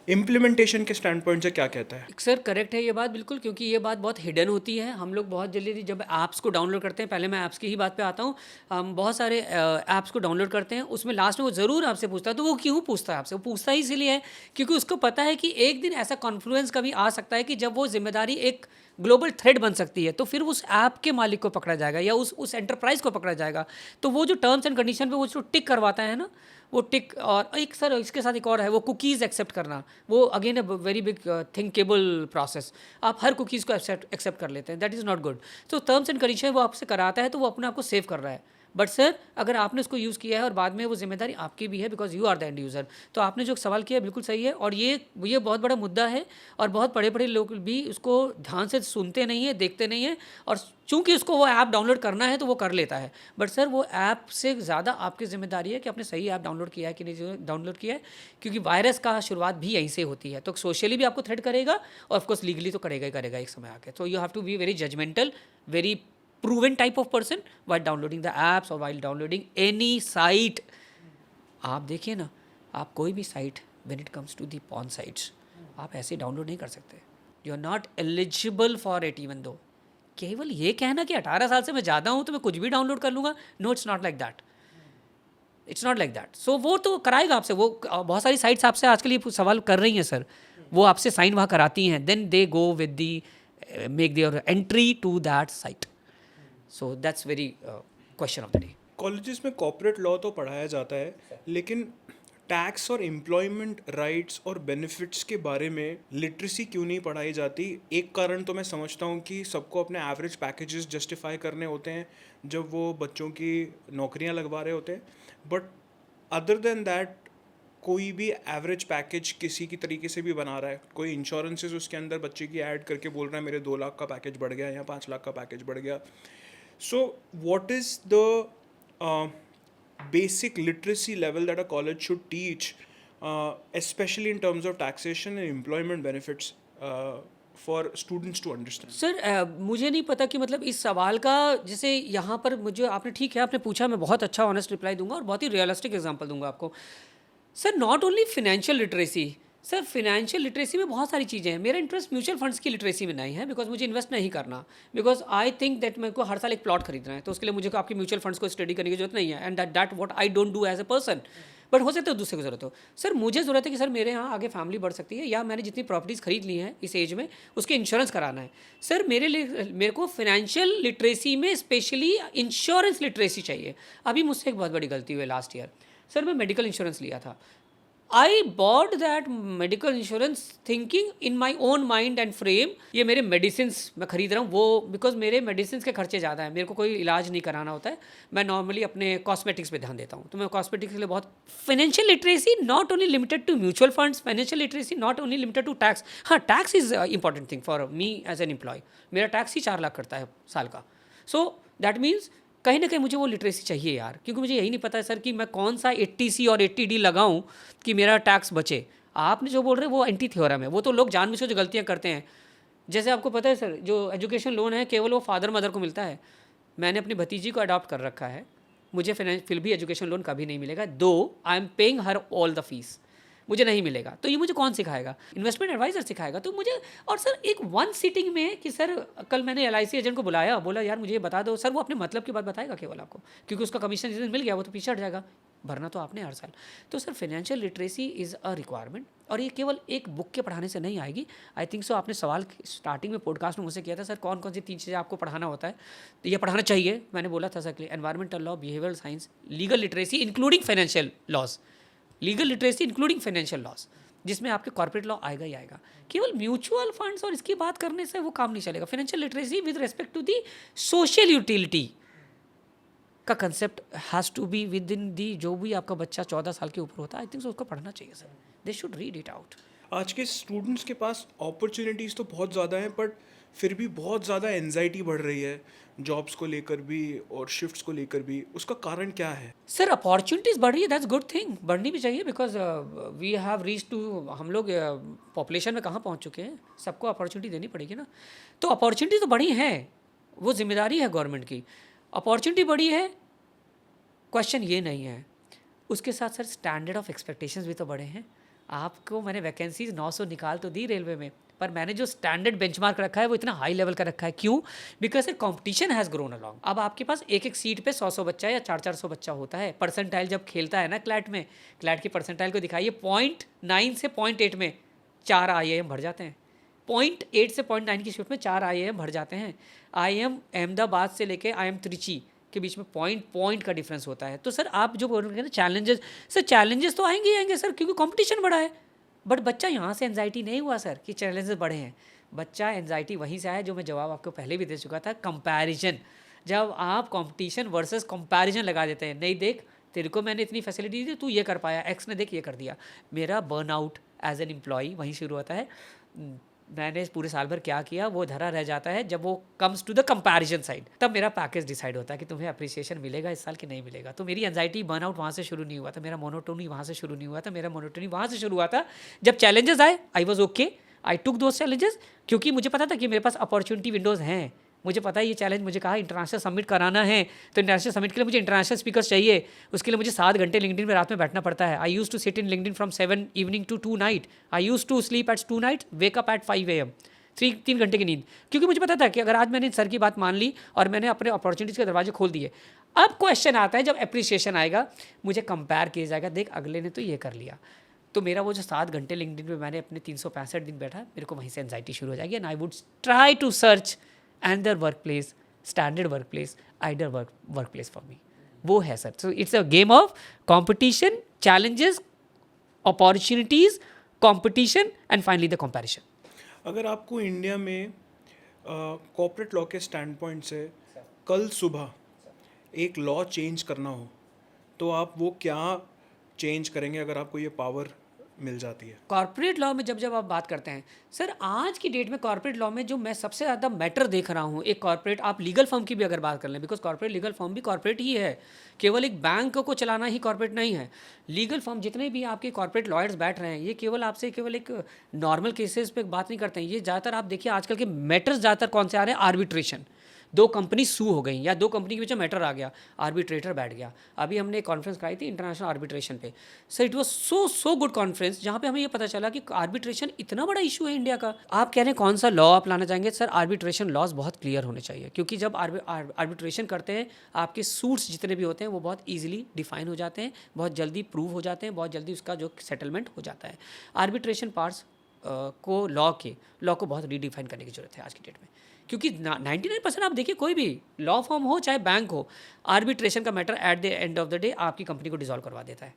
इम्प्लीमेंटेशन के स्टैंड पॉइंट से क्या कहता है? सर करेक्ट है ये बात बिल्कुल, क्योंकि ये बात बहुत हिडन होती है। हम लोग बहुत जल्दी जब ऐप्स को डाउनलोड करते हैं, पहले मैं ऐप्स की ही बात पे आता हूँ, हम बहुत सारे ऐप्स को डाउनलोड करते हैं, उसमें लास्ट में वो ज़रूर आपसे पूछता है। तो वो क्यों पूछता है आपसे? वो पूछता ही इसीलिए है क्योंकि उसको पता है कि एक दिन ऐसा कॉन्फ्लुएंस कभी आ सकता है कि जब वो जिम्मेदारी एक ग्लोबल थ्रेड बन सकती है, तो फिर उस ऐप के मालिक को पकड़ा जाएगा या उस एंटरप्राइज को पकड़ा जाएगा। तो वो जो टर्म्स एंड कंडीशन पे वो जो टिक करवाता है ना, वो टिक, और एक सर इसके साथ एक और है, वो कुकीज़ एक्सेप्ट करना, वो again a very big thinkable process. आप हर कुकीज़ को एक्सेप्ट कर लेते हैं, दैट इज़ नॉट गुड। तो टर्म्स एंड कंडीशन वो आपसे कराता है, तो वो अपने आप को सेव कर रहा है। बट सर अगर आपने उसको यूज़ किया है और बाद में वो जिम्मेदारी आपकी भी है, because you are the end user. तो आपने जो सवाल किया है बिल्कुल सही है, और ये बहुत बड़ा मुद्दा है, और बहुत बड़े बड़े लोग भी उसको ध्यान से सुनते नहीं है, देखते नहीं है, और चूंकि उसको वो ऐप डाउनलोड करना है तो वो कर लेता है। बट सर वो ऐप से ज़्यादा आपकी जिम्मेदारी है कि आपने सही ऐप डाउनलोड किया है कि नहीं डाउनलोड किया है, क्योंकि वायरस का शुरुआत भी यहीं से होती है। तो सोशली भी आपको थ्रेट करेगा, और ऑफकोर्स लीगली तो करेगा ही करेगा एक समय आके। तो you have to be very judgemental, very proven type of person while downloading the apps or while downloading any site। आप देखिए ना, आप कोई भी site, when it comes to the porn sites, आप ऐसे डाउनलोड नहीं कर सकते। You are not eligible for it, even though केवल ये कहना कि 18 साल से मैं ज़्यादा हूँ तो मैं कुछ भी डाउनलोड कर लूँगा, no it's not like that, it's not like that. So वो तो कराएगा आपसे, वो बहुत सारी साइट्स आपसे आजकल ये सवाल कर रही हैं सर, वो आपसे साइन वहाँ कराती हैं, then they go with the make their entry to that site. So that's very question of the day. Colleges में कॉर्पोरेट लॉ तो पढ़ाया जाता है, लेकिन टैक्स और एम्प्लॉयमेंट राइट्स और बेनिफिट्स के बारे में लिटरेसी क्यों नहीं पढ़ाई जाती? एक कारण तो मैं समझता हूँ कि सबको अपने एवरेज पैकेजेस जस्टिफाई करने होते हैं जब वो बच्चों की नौकरियाँ लगवा रहे होते हैं, बट अदर देन दैट कोई भी एवरेज पैकेज किसी की तरीके से भी बना रहा है, कोई इंश्योरेंसेस उसके अंदर बच्चे की ऐड करके बोल रहा है मेरे 2 लाख का पैकेज बढ़ गया या 5 लाख का पैकेज बढ़ गया। So, what is the basic literacy level that a college should teach, especially in terms of taxation and employment benefits, for students to understand? Sir मुझे नहीं पता कि मतलब इस सवाल का, जैसे यहाँ पर मुझे आपने, ठीक है आपने पूछा, मैं बहुत अच्छा ऑनेस्ट रिप्लाई दूंगा और बहुत ही रियलिस्टिक एग्जांपल दूंगा आपको। Sir not only financial literacy, sir financial literacy में बहुत सारी चीज़ें हैं। मेरा इंटरेस्ट म्यूचुअल फंड्स की लिटरेसी में नहीं है, बिकॉज मुझे इन्वेस्ट नहीं करना, बिकॉज आई थिंक दैट मेरे को हर साल एक प्लॉट खरीदना है, तो उसके लिए मुझे आपकी म्यूचुअल फंड्स को स्टडी करने की जरूरत नहीं है, and that what I don't do as a person. But हो सकता है दूसरे को जरूरत हो। सर मुझे ज़रूरत है कि सर मेरे यहाँ आगे फैमिली बढ़ सकती है, या मैंने जितनी प्रॉपर्टीज़ खरीद ली हैं इस एज में उसके इंश्योरेंस कराना है। सर मेरे को फिनेंशियल लिटरेसी में स्पेशली इंश्योरेंस लिटरेसी चाहिए। अभी मुझसे एक बहुत बड़ी गलती हुई लास्ट ईयर, सर मैं मेडिकल इंश्योरेंस लिया था। I bought that medical insurance thinking in my own mind and frame, ये मेरे मेडिसिन मैं खरीद रहा हूँ वो, बिकॉज मेरे मेडिसिन के खर्चे ज़्यादा हैं, मेरे को कोई इलाज नहीं कराना होता है, मैं नॉर्मली अपने कॉस्मेटिक्स पे ध्यान देता हूँ, तो मैं कॉस्मेटिक्स के लिए बहुत। Financial literacy not only limited to mutual funds, financial literacy not only limited to tax. हाँ tax is important thing for me as an employ, मेरा टैक्स ही 4 लाख करता है साल का। सो दैट मीन्स कहीं ना कहीं मुझे वो लिटरेसी चाहिए यार, क्योंकि मुझे यही नहीं पता है सर कि मैं कौन सा 80C और 80D लगाऊं कि मेरा टैक्स बचे। आपने जो बोल रहे हैं वो एंटी थ्योरम है, वो तो लोग जानबूझ के जो गलतियां करते हैं। जैसे आपको पता है सर, जो एजुकेशन लोन है केवल वो फादर मदर को मिलता है। मैंने अपनी भतीजी को अडॉप्ट कर रखा है, मुझे फिर भी एजुकेशन लोन कभी नहीं मिलेगा, दो I am paying her all the fees, मुझे नहीं मिलेगा। तो ये मुझे कौन सिखाएगा? इन्वेस्टमेंट एडवाइजर सिखाएगा। तो मुझे, और सर एक वन सीटिंग में कि सर कल मैंने LIC एजेंट को बुलाया, बोला यार मुझे ये बता दो, सर वो अपने मतलब की बात बताएगा केवल आपको, क्योंकि उसका कमीशन जिस दिन मिल गया वो तो पीछे हट जाएगा, भरना तो आपने हर साल। तो sir financial literacy is a requirement, और ये केवल एक बुक के पढ़ाने से नहीं आएगी। आई थिंक सो आपने सवाल स्टार्टिंग में पॉडकास्ट में मुझसे किया था, सर कौन कौन सी 3 चीज़ें आपको पढ़ाना होता है, तो ये पढ़ाना चाहिए। मैंने बोला था sir environmental law, behavioural science, legal literacy including financial laws, legal literacy including financial laws, जिसमें आपके कॉर्पोरेट लॉ आएगा ही आएगा। केवल म्यूचुअल फंड्स और इसकी बात करने से वो काम नहीं चलेगा। Financial literacy with respect to the social utility का concept has to be within the, जो भी आपका बच्चा 14 साल के ऊपर होता है, आई थिंक उसको पढ़ना चाहिए sir. They should read it out. आज के स्टूडेंट्स के पास अपॉर्चुनिटीज़ तो बहुत ज़्यादा हैं, बट फिर भी बहुत ज़्यादा एनजाइटी बढ़ रही है जॉब्स को लेकर भी और शिफ्ट्स को लेकर भी। उसका कारण क्या है? सर अपॉर्चुनिटीज़ बढ़ रही है, दैट्स गुड थिंग, बढ़नी भी चाहिए, because we have reach to, हम लोग पॉपुलेशन में कहाँ पहुँच चुके हैं, सबको अपॉर्चुनिटी देनी पड़ेगी ना। तो अपॉर्चुनिटी तो बढ़ी है, वो जिम्मेदारी है गवर्नमेंट की। अपॉर्चुनिटी बढ़ी है, क्वेश्चन ये नहीं है। उसके साथ सर स्टैंडर्ड ऑफ एक्सपेक्टेशंस भी तो बढ़े हैं। आपको मैंने वैकेंसीज 900 निकाल तो दी रेलवे में, पर मैंने जो स्टैंडर्ड बेंचमार्क रखा है वो इतना हाई लेवल का रखा है। क्यों? Because sir competition has grown along. अब आपके पास एक एक सीट पे 100-100 बच्चा या 400-400 बच्चा होता है। परसेंटाइल जब खेलता है ना क्लैट में, क्लैट की परसेंटाइल को दिखाइए, 0.9 से 0.8 में 4 IIM भर जाते हैं। 0.8 से 0.9 की शिफ्ट में 4 IIM भर जाते हैं। IIM अहमदाबाद से लेके IIM त्रिची के बीच में पॉइंट का डिफरेंस होता है। तो सर आप जो बोल रहे हैं ना चैलेंजेस, सर चैलेंजेस तो आएंगे ही आएंगे सर, क्योंकि कंपटीशन बढ़ा है। बट बच्चा यहाँ से एंजाइटी नहीं हुआ सर कि चैलेंजेस बढ़े हैं। बच्चा एंजाइटी वहीं से आया जो मैं जवाब आपको पहले भी दे चुका था, कंपैरिजन। जब आप कंपटीशन वर्सेस कंपैरिजन लगा देते हैं, नहीं देख तेरे को मैंने इतनी फैसिलिटी दी, तू ये कर पाया, एक्स ने देख ये कर दिया। मेरा बर्नआउट एज एन एम्प्लॉई वहीं शुरू होता है। मैंने पूरे साल भर क्या किया वो धरा रह जाता है। जब वो comes to the comparison side, तब मेरा पैकेज डिसाइड होता है कि तुम्हें अप्रिसिएशन मिलेगा इस साल कि नहीं मिलेगा। तो मेरी एंजाइटी बर्नआउट वहाँ से शुरू नहीं हुआ था, मेरा मोनोटोनी वहाँ से शुरू नहीं हुआ था, मेरा मोनोटोनी वहाँ से शुरू हुआ था जब चैलेंजेस आए। I was okay, I took those challenges, क्योंकि मुझे पता था कि मेरे पास अपॉर्चुनिटी विंडोज़ हैं। मुझे पता है ये चैलेंज, मुझे कहा इंटरनेशनल सबमिट कराना है, तो इंटरनेशनल सबमिट के लिए मुझे इंटरनेशनल स्पीकर्स चाहिए। उसके लिए मुझे 7 घंटे लिंक्डइन में रात में बैठना पड़ता है। I use to sit in LinkedIn from 7 evening to 2 night. I use to sleep at 2 night, wake up at 5 AM, 3 घंटे की नींद, क्योंकि मुझे पता था कि अगर आज मैंने सर की बात मान ली और मैंने अपने अपॉर्चुनिटीज़ के दरवाजे खोल दिए, अब क्वेश्चन आता है जब अप्रिसिएशन आएगा, मुझे कंपेयर किया जाएगा, देख अगले ने तो ये कर लिया। तो मेरा वो जो 7 घंटे लिंक्डइन में मैंने अपने 365 दिन बैठा, मेरे को वहीं से एंजाइटी शुरू हो जाएगी। And I would try to search another work place, standard work place, ideal work place for me. वो है sir. So it's a game of competition, challenges, opportunities, competition and finally the comparison. अगर आपको India में corporate law के stand point से कल सुबह एक लॉ चेंज करना हो, तो आप वो क्या चेंज करेंगे अगर आपको ये पावर मिल जाती है? कॉर्पोरेट लॉ में जब आप बात करते हैं सर, आज की डेट में कॉर्पोरेट लॉ में जो मैं सबसे ज़्यादा मैटर देख रहा हूँ, एक कॉर्पोरेट, आप लीगल फर्म की भी अगर बात कर लें, बिकॉज कॉर्पोरेट लीगल फर्म भी कॉर्पोरेट ही है, केवल एक बैंक को चलाना ही कॉर्पोरेट नहीं है। लीगल फर्म जितने भी आपके कॉर्पोरेट लॉयर्स बैठ रहे हैं, ये केवल आपसे केवल एक नॉर्मल केसेस पे बात नहीं करते हैं। ये ज़्यादातर आप देखिए आजकल के मैटर्स ज़्यादातर कौन से आ रहे हैं, आर्बिट्रेशन। 2 कंपनी सू हो गई या 2 कंपनी के बीच में मैटर आ गया, आर्बिट्रेटर बैठ गया। अभी हमने एक कॉन्फ्रेंस कराई थी इंटरनेशनल आर्बिट्रेशन पे। Sir it was so good conference, जहाँ पे हमें ये पता चला कि आर्बिट्रेशन इतना बड़ा इशू है इंडिया का। आप कह रहे हैं कौन सा लॉ आप लाना चाहेंगे? सर आर्बिट्रेशन लॉज बहुत क्लियर होने चाहिए, क्योंकि जब आर्बिट्रेशन करते हैं, आपके सूट्स जितने भी होते हैं वो बहुत ईजिली डिफाइन हो जाते हैं, बहुत जल्दी प्रूव हो जाते हैं, बहुत जल्दी उसका जो सेटलमेंट हो जाता है। आर्बिट्रेशन पार्ट्स को लॉ को बहुत रीडिफाइन करने की जरूरत है आज की डेट में, क्योंकि 99% आप देखिए कोई भी लॉ फॉर्म हो चाहे बैंक हो, आर्बिट्रेशन का matter at the end of the day आपकी कंपनी को डिसॉल्व करवा देता है।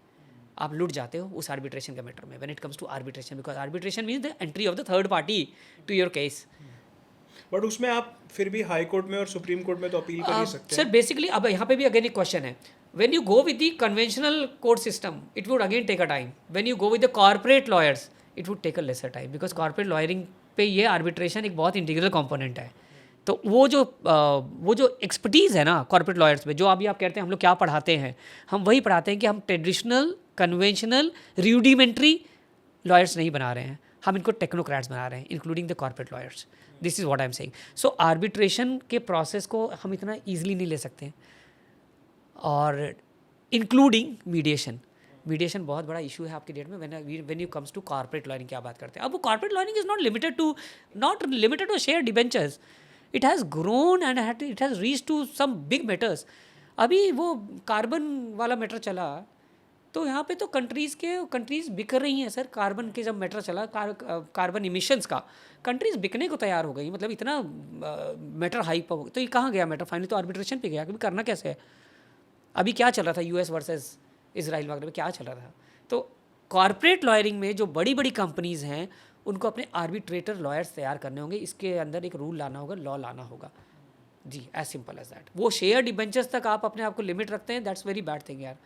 आप लुट जाते हो उस आर्बिट्रेशन के मैटर में, when it comes to arbitration, because arbitration means the entry of the third party to your case. But उसमें आप फिर भी हाई कोर्ट में और सुप्रीम कोर्ट में तो अपील कर ही सकते हैं। सर बेसिकली अब यहाँ पे भी अगेन एक क्वेश्चन है, when you go with the conventional court system it would again take a time, when you go with the corporate lawyers it would take a lesser time, because corporate lawyering पे ये arbitration एक बहुत integral component है। तो वो जो expertise है ना कॉर्पोरेट लॉयर्स में, जो अभी आप कहते हैं हम लोग क्या पढ़ाते हैं, हम वही पढ़ाते हैं कि हम ट्रेडिशनल कन्वेंशनल रूडिमेंट्री लॉयर्स नहीं बना रहे हैं, हम इनको टेक्नोक्रेट्स बना रहे हैं, including the corporate lawyers. This is what I am saying. So arbitration के प्रोसेस को हम इतना ईजिली नहीं ले सकते, और इंक्लूडिंग मीडिएशन बहुत बड़ा इशू है आपकी डेट में when you comes to corporate lawyering. क्या बात करते हैं अब, वो corporate lawyering is not limited to share debentures, it has grown and it has reach to some big matters. अभी वो कार्बन वाला मैटर चला, तो यहाँ पे तो कंट्रीज़ बिक रही हैं सर। कार्बन के जब मैटर चला, कार्बन इमिशंस का, कंट्रीज़ बिकने को तैयार हो गई, मतलब इतना मैटर हाइप हो। तो ये कहाँ गया मैटर? फाइनली तो आर्बिट्रेशन पे गया, क्योंकि करना कैसे है। अभी क्या चल रहा था, US वर्सेस इजराइल वगैरह में क्या चल रहा था। तो कॉर्पोरेट लॉयरिंग में जो बड़ी बड़ी कंपनीज हैं उनको अपने आर्बिट्रेटर लॉयर्स तैयार करने होंगे, इसके अंदर एक रूल लाना होगा, लॉ लाना होगा जी, एज सिंपल एज दैट। वो शेयर डिबेंचर्स तक आप अपने आप को लिमिट रखते हैं, दैट्स वेरी बैड थिंग यार।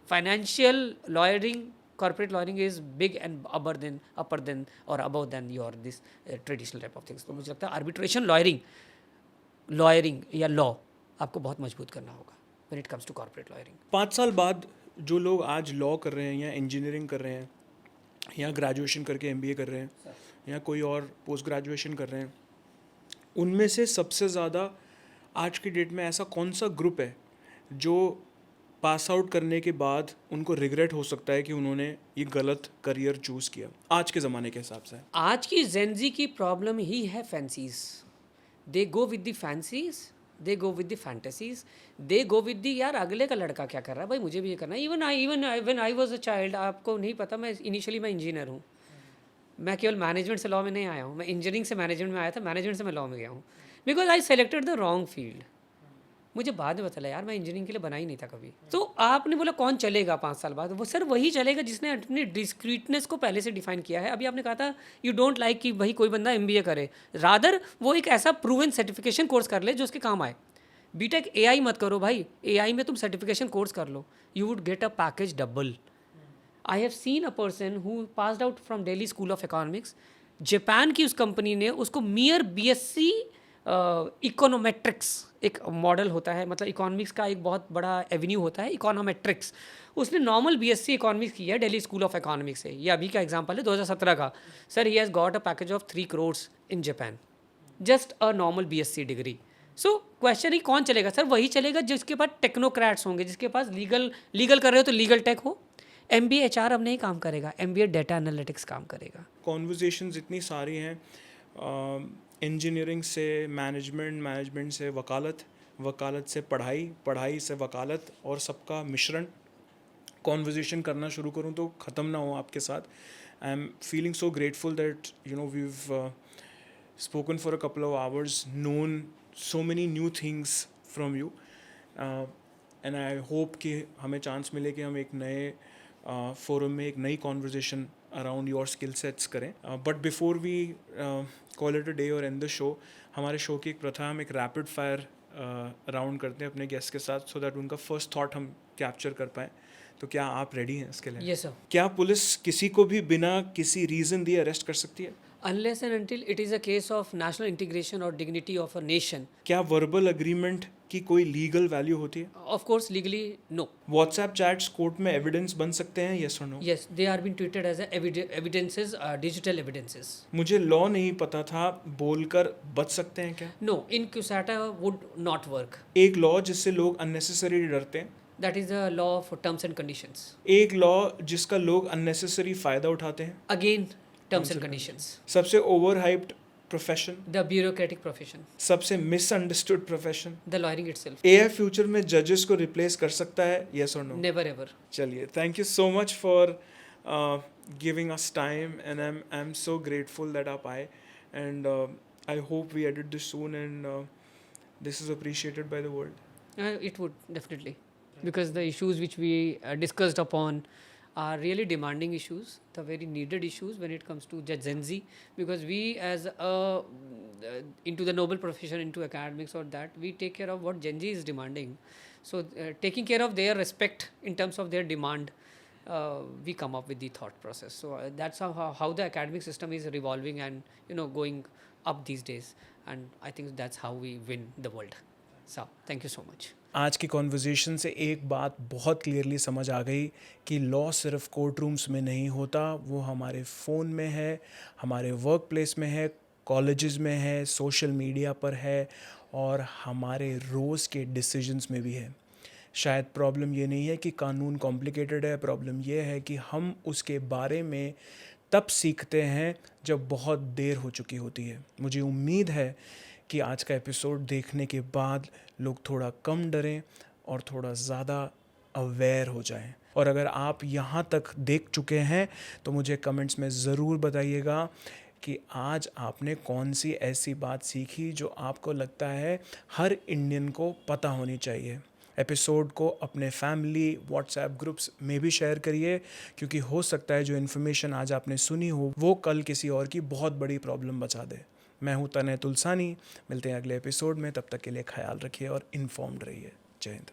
Financial lawyering, corporate lawyering is big and upper than और above than your this traditional type of things. तो मुझे लगता है आर्बिट्रेशन लॉयरिंग या लॉ आपको बहुत मजबूत करना होगा when it comes to corporate lawyering. 5 साल बाद जो लोग आज लॉ कर रहे हैं या इंजीनियरिंग कर रहे हैं या ग्रेजुएशन करके एमबीए कर रहे हैं या कोई और पोस्ट ग्रेजुएशन कर रहे हैं, उनमें से सबसे ज़्यादा आज की डेट में ऐसा कौन सा ग्रुप है जो पास आउट करने के बाद उनको रिग्रेट हो सकता है कि उन्होंने ये गलत करियर चूज़ किया आज के ज़माने के हिसाब से? आज की जेनजी की प्रॉब्लम ही है fancies. They go with the fancies, they go with the fantasies, they go with the यार अगले का लड़का क्या कर रहा है भाई मुझे भी ये करना है। Even when I was a child, आपको नहीं पता, मैं इनिशियली मैं इंजीनियर हूँ। मैं केवल मैनेजमेंट से लॉ में नहीं आया हूँ, मैं इंजीनियरिंग से मैनेजमेंट में आया था, मैनेजमेंट से मैं लॉ में गया हूँ because I selected the wrong field. मुझे बाद में पता लगा यार मैं इंजीनियरिंग के लिए बना ही नहीं था कभी। तो आपने बोला कौन चलेगा 5 साल बाद, वो सर वही चलेगा जिसने अपनी डिस्क्रीटनेस को पहले से डिफाइन किया है। अभी आपने कहा था यू डोंट लाइक कि भाई कोई बंदा एमबीए करे, रादर वो एक ऐसा प्रूवन सर्टिफिकेशन कोर्स कर ले जो उसके काम आए। बीटेक एआई मत करो भाई, एआई में तुम सर्टिफिकेशन कोर्स कर लो, you would get a package double. I have seen a person who passed out from Delhi School of Economics, Japan की उस कंपनी ने उसको मियर बीएससी इकोनोमेट्रिक्स एक मॉडल होता है, मतलब इकोनॉमिक्स का एक बहुत बड़ा एवेन्यू होता है इकोनोमेट्रिक्स, उसने नॉर्मल बीएससी इकोनॉमिक्स की है दिल्ली स्कूल ऑफ इकोनॉमिक्स से। ये अभी का एग्जांपल है 2017 का। Sir he has got a package of 3 crore in Japan, just a normal BSc degree. So question ही कौन चलेगा सर, वही चलेगा जिसके पास टेक्नोक्रेट्स होंगे, जिसके पास लीगल कर रहे हो तो लीगल टेक हो। एमबीए एचआर अब नहीं काम करेगा, एमबीए डेटा एनालिटिक्स काम करेगा। कॉन्वर्जेशंस इतनी सारी हैं, इंजीनियरिंग से मैनेजमेंट, मैनेजमेंट से वकालत, वकालत से पढ़ाई, पढ़ाई से वकालत और सबका मिश्रण। कॉन्वर्जेशन करना शुरू करूं तो ख़त्म ना हो आपके साथ। I am feeling so grateful that weave spoken for a couple of hours, known so many new things from you, and I hope कि हमें चांस मिले कि हम एक नए फोरम में एक नई conversation around your skill sets करें। But before we call it a day और एंड द शो, हमारे शो की एक प्रथा, हम एक रैपिड फायर राउंड करते हैं अपने गेस्ट के साथ, सो दैट उनका फर्स्ट थॉट हम कैप्चर कर पाएँ। तो क्या आप रेडी हैं इसके लिए? Yes sir. क्या पुलिस किसी को भी बिना किसी रीज़न दिए अरेस्ट कर सकती है? Unless and until it is a case of national integration or dignity of a nation. क्या वर्बल अग्रीमेंट की कोई लीगल वैल्यू होती है? Of course, legally, no. WhatsApp chats court में एविडेंस बन सकते हैं, यस और no? Yes, they are being treated as a evidences, digital evidences. मुझे लॉ नहीं पता था, बोलकर बच सकते हैं क्या? No, in CUSATA would not work. एक लॉ जिससे लोग अननेसेसरी डरते हैं, That is a law for terms and conditions. एक लॉ जिसका लोग अननेसेसरी फ़ायदा उठाते हैं, Again, terms and conditions. सबसे overhyped profession, The bureaucratic profession, सबसे misunderstood profession, the lawyering itself. AI future में जजेस को रिप्लेस कर सकता है, यस और नो? Never ever. चलिए, thank you so much for giving us time, and I am so grateful that आप आए, and I hope we edit this soon and this is appreciated by the world. It would definitely, because the issues which we discussed upon are really demanding issues, the very needed issues when it comes to Gen Z, because we as into the noble profession, into academics or that, we take care of what Gen Z is demanding. So taking care of their respect in terms of their demand, we come up with the thought process. So that's how the academic system is revolving and going up these days, and I think that's how we win the world. So thank you so much. आज की conversation से एक बात बहुत clearly समझ आ गई कि law सिर्फ कोर्ट रूम्स में नहीं होता, वो हमारे फ़ोन में है, हमारे वर्क प्लेस में है, कॉलेजेस में है, सोशल मीडिया पर है और हमारे रोज़ के डिसीजंस में भी है। शायद प्रॉब्लम ये नहीं है कि कानून कॉम्प्लिकेटेड है, प्रॉब्लम ये है कि हम उसके बारे में तब सीखते हैं जब बहुत देर हो चुकी होती है। मुझे उम्मीद है कि आज का एपिसोड देखने के बाद लोग थोड़ा कम डरें और थोड़ा ज़्यादा अवेयर हो जाएं। और अगर आप यहाँ तक देख चुके हैं तो मुझे कमेंट्स में ज़रूर बताइएगा कि आज आपने कौन सी ऐसी बात सीखी जो आपको लगता है हर इंडियन को पता होनी चाहिए। एपिसोड को अपने फैमिली व्हाट्सएप ग्रुप्स में भी शेयर करिए, क्योंकि हो सकता है जो इन्फॉर्मेशन आज आपने सुनी हो वो कल किसी और की बहुत बड़ी प्रॉब्लम बचा दे। मैं हूँ तनय तुलसानी, मिलते हैं अगले एपिसोड में, तब तक के लिए ख्याल रखिए और इन्फॉर्म्ड रहिए। जय हिंद।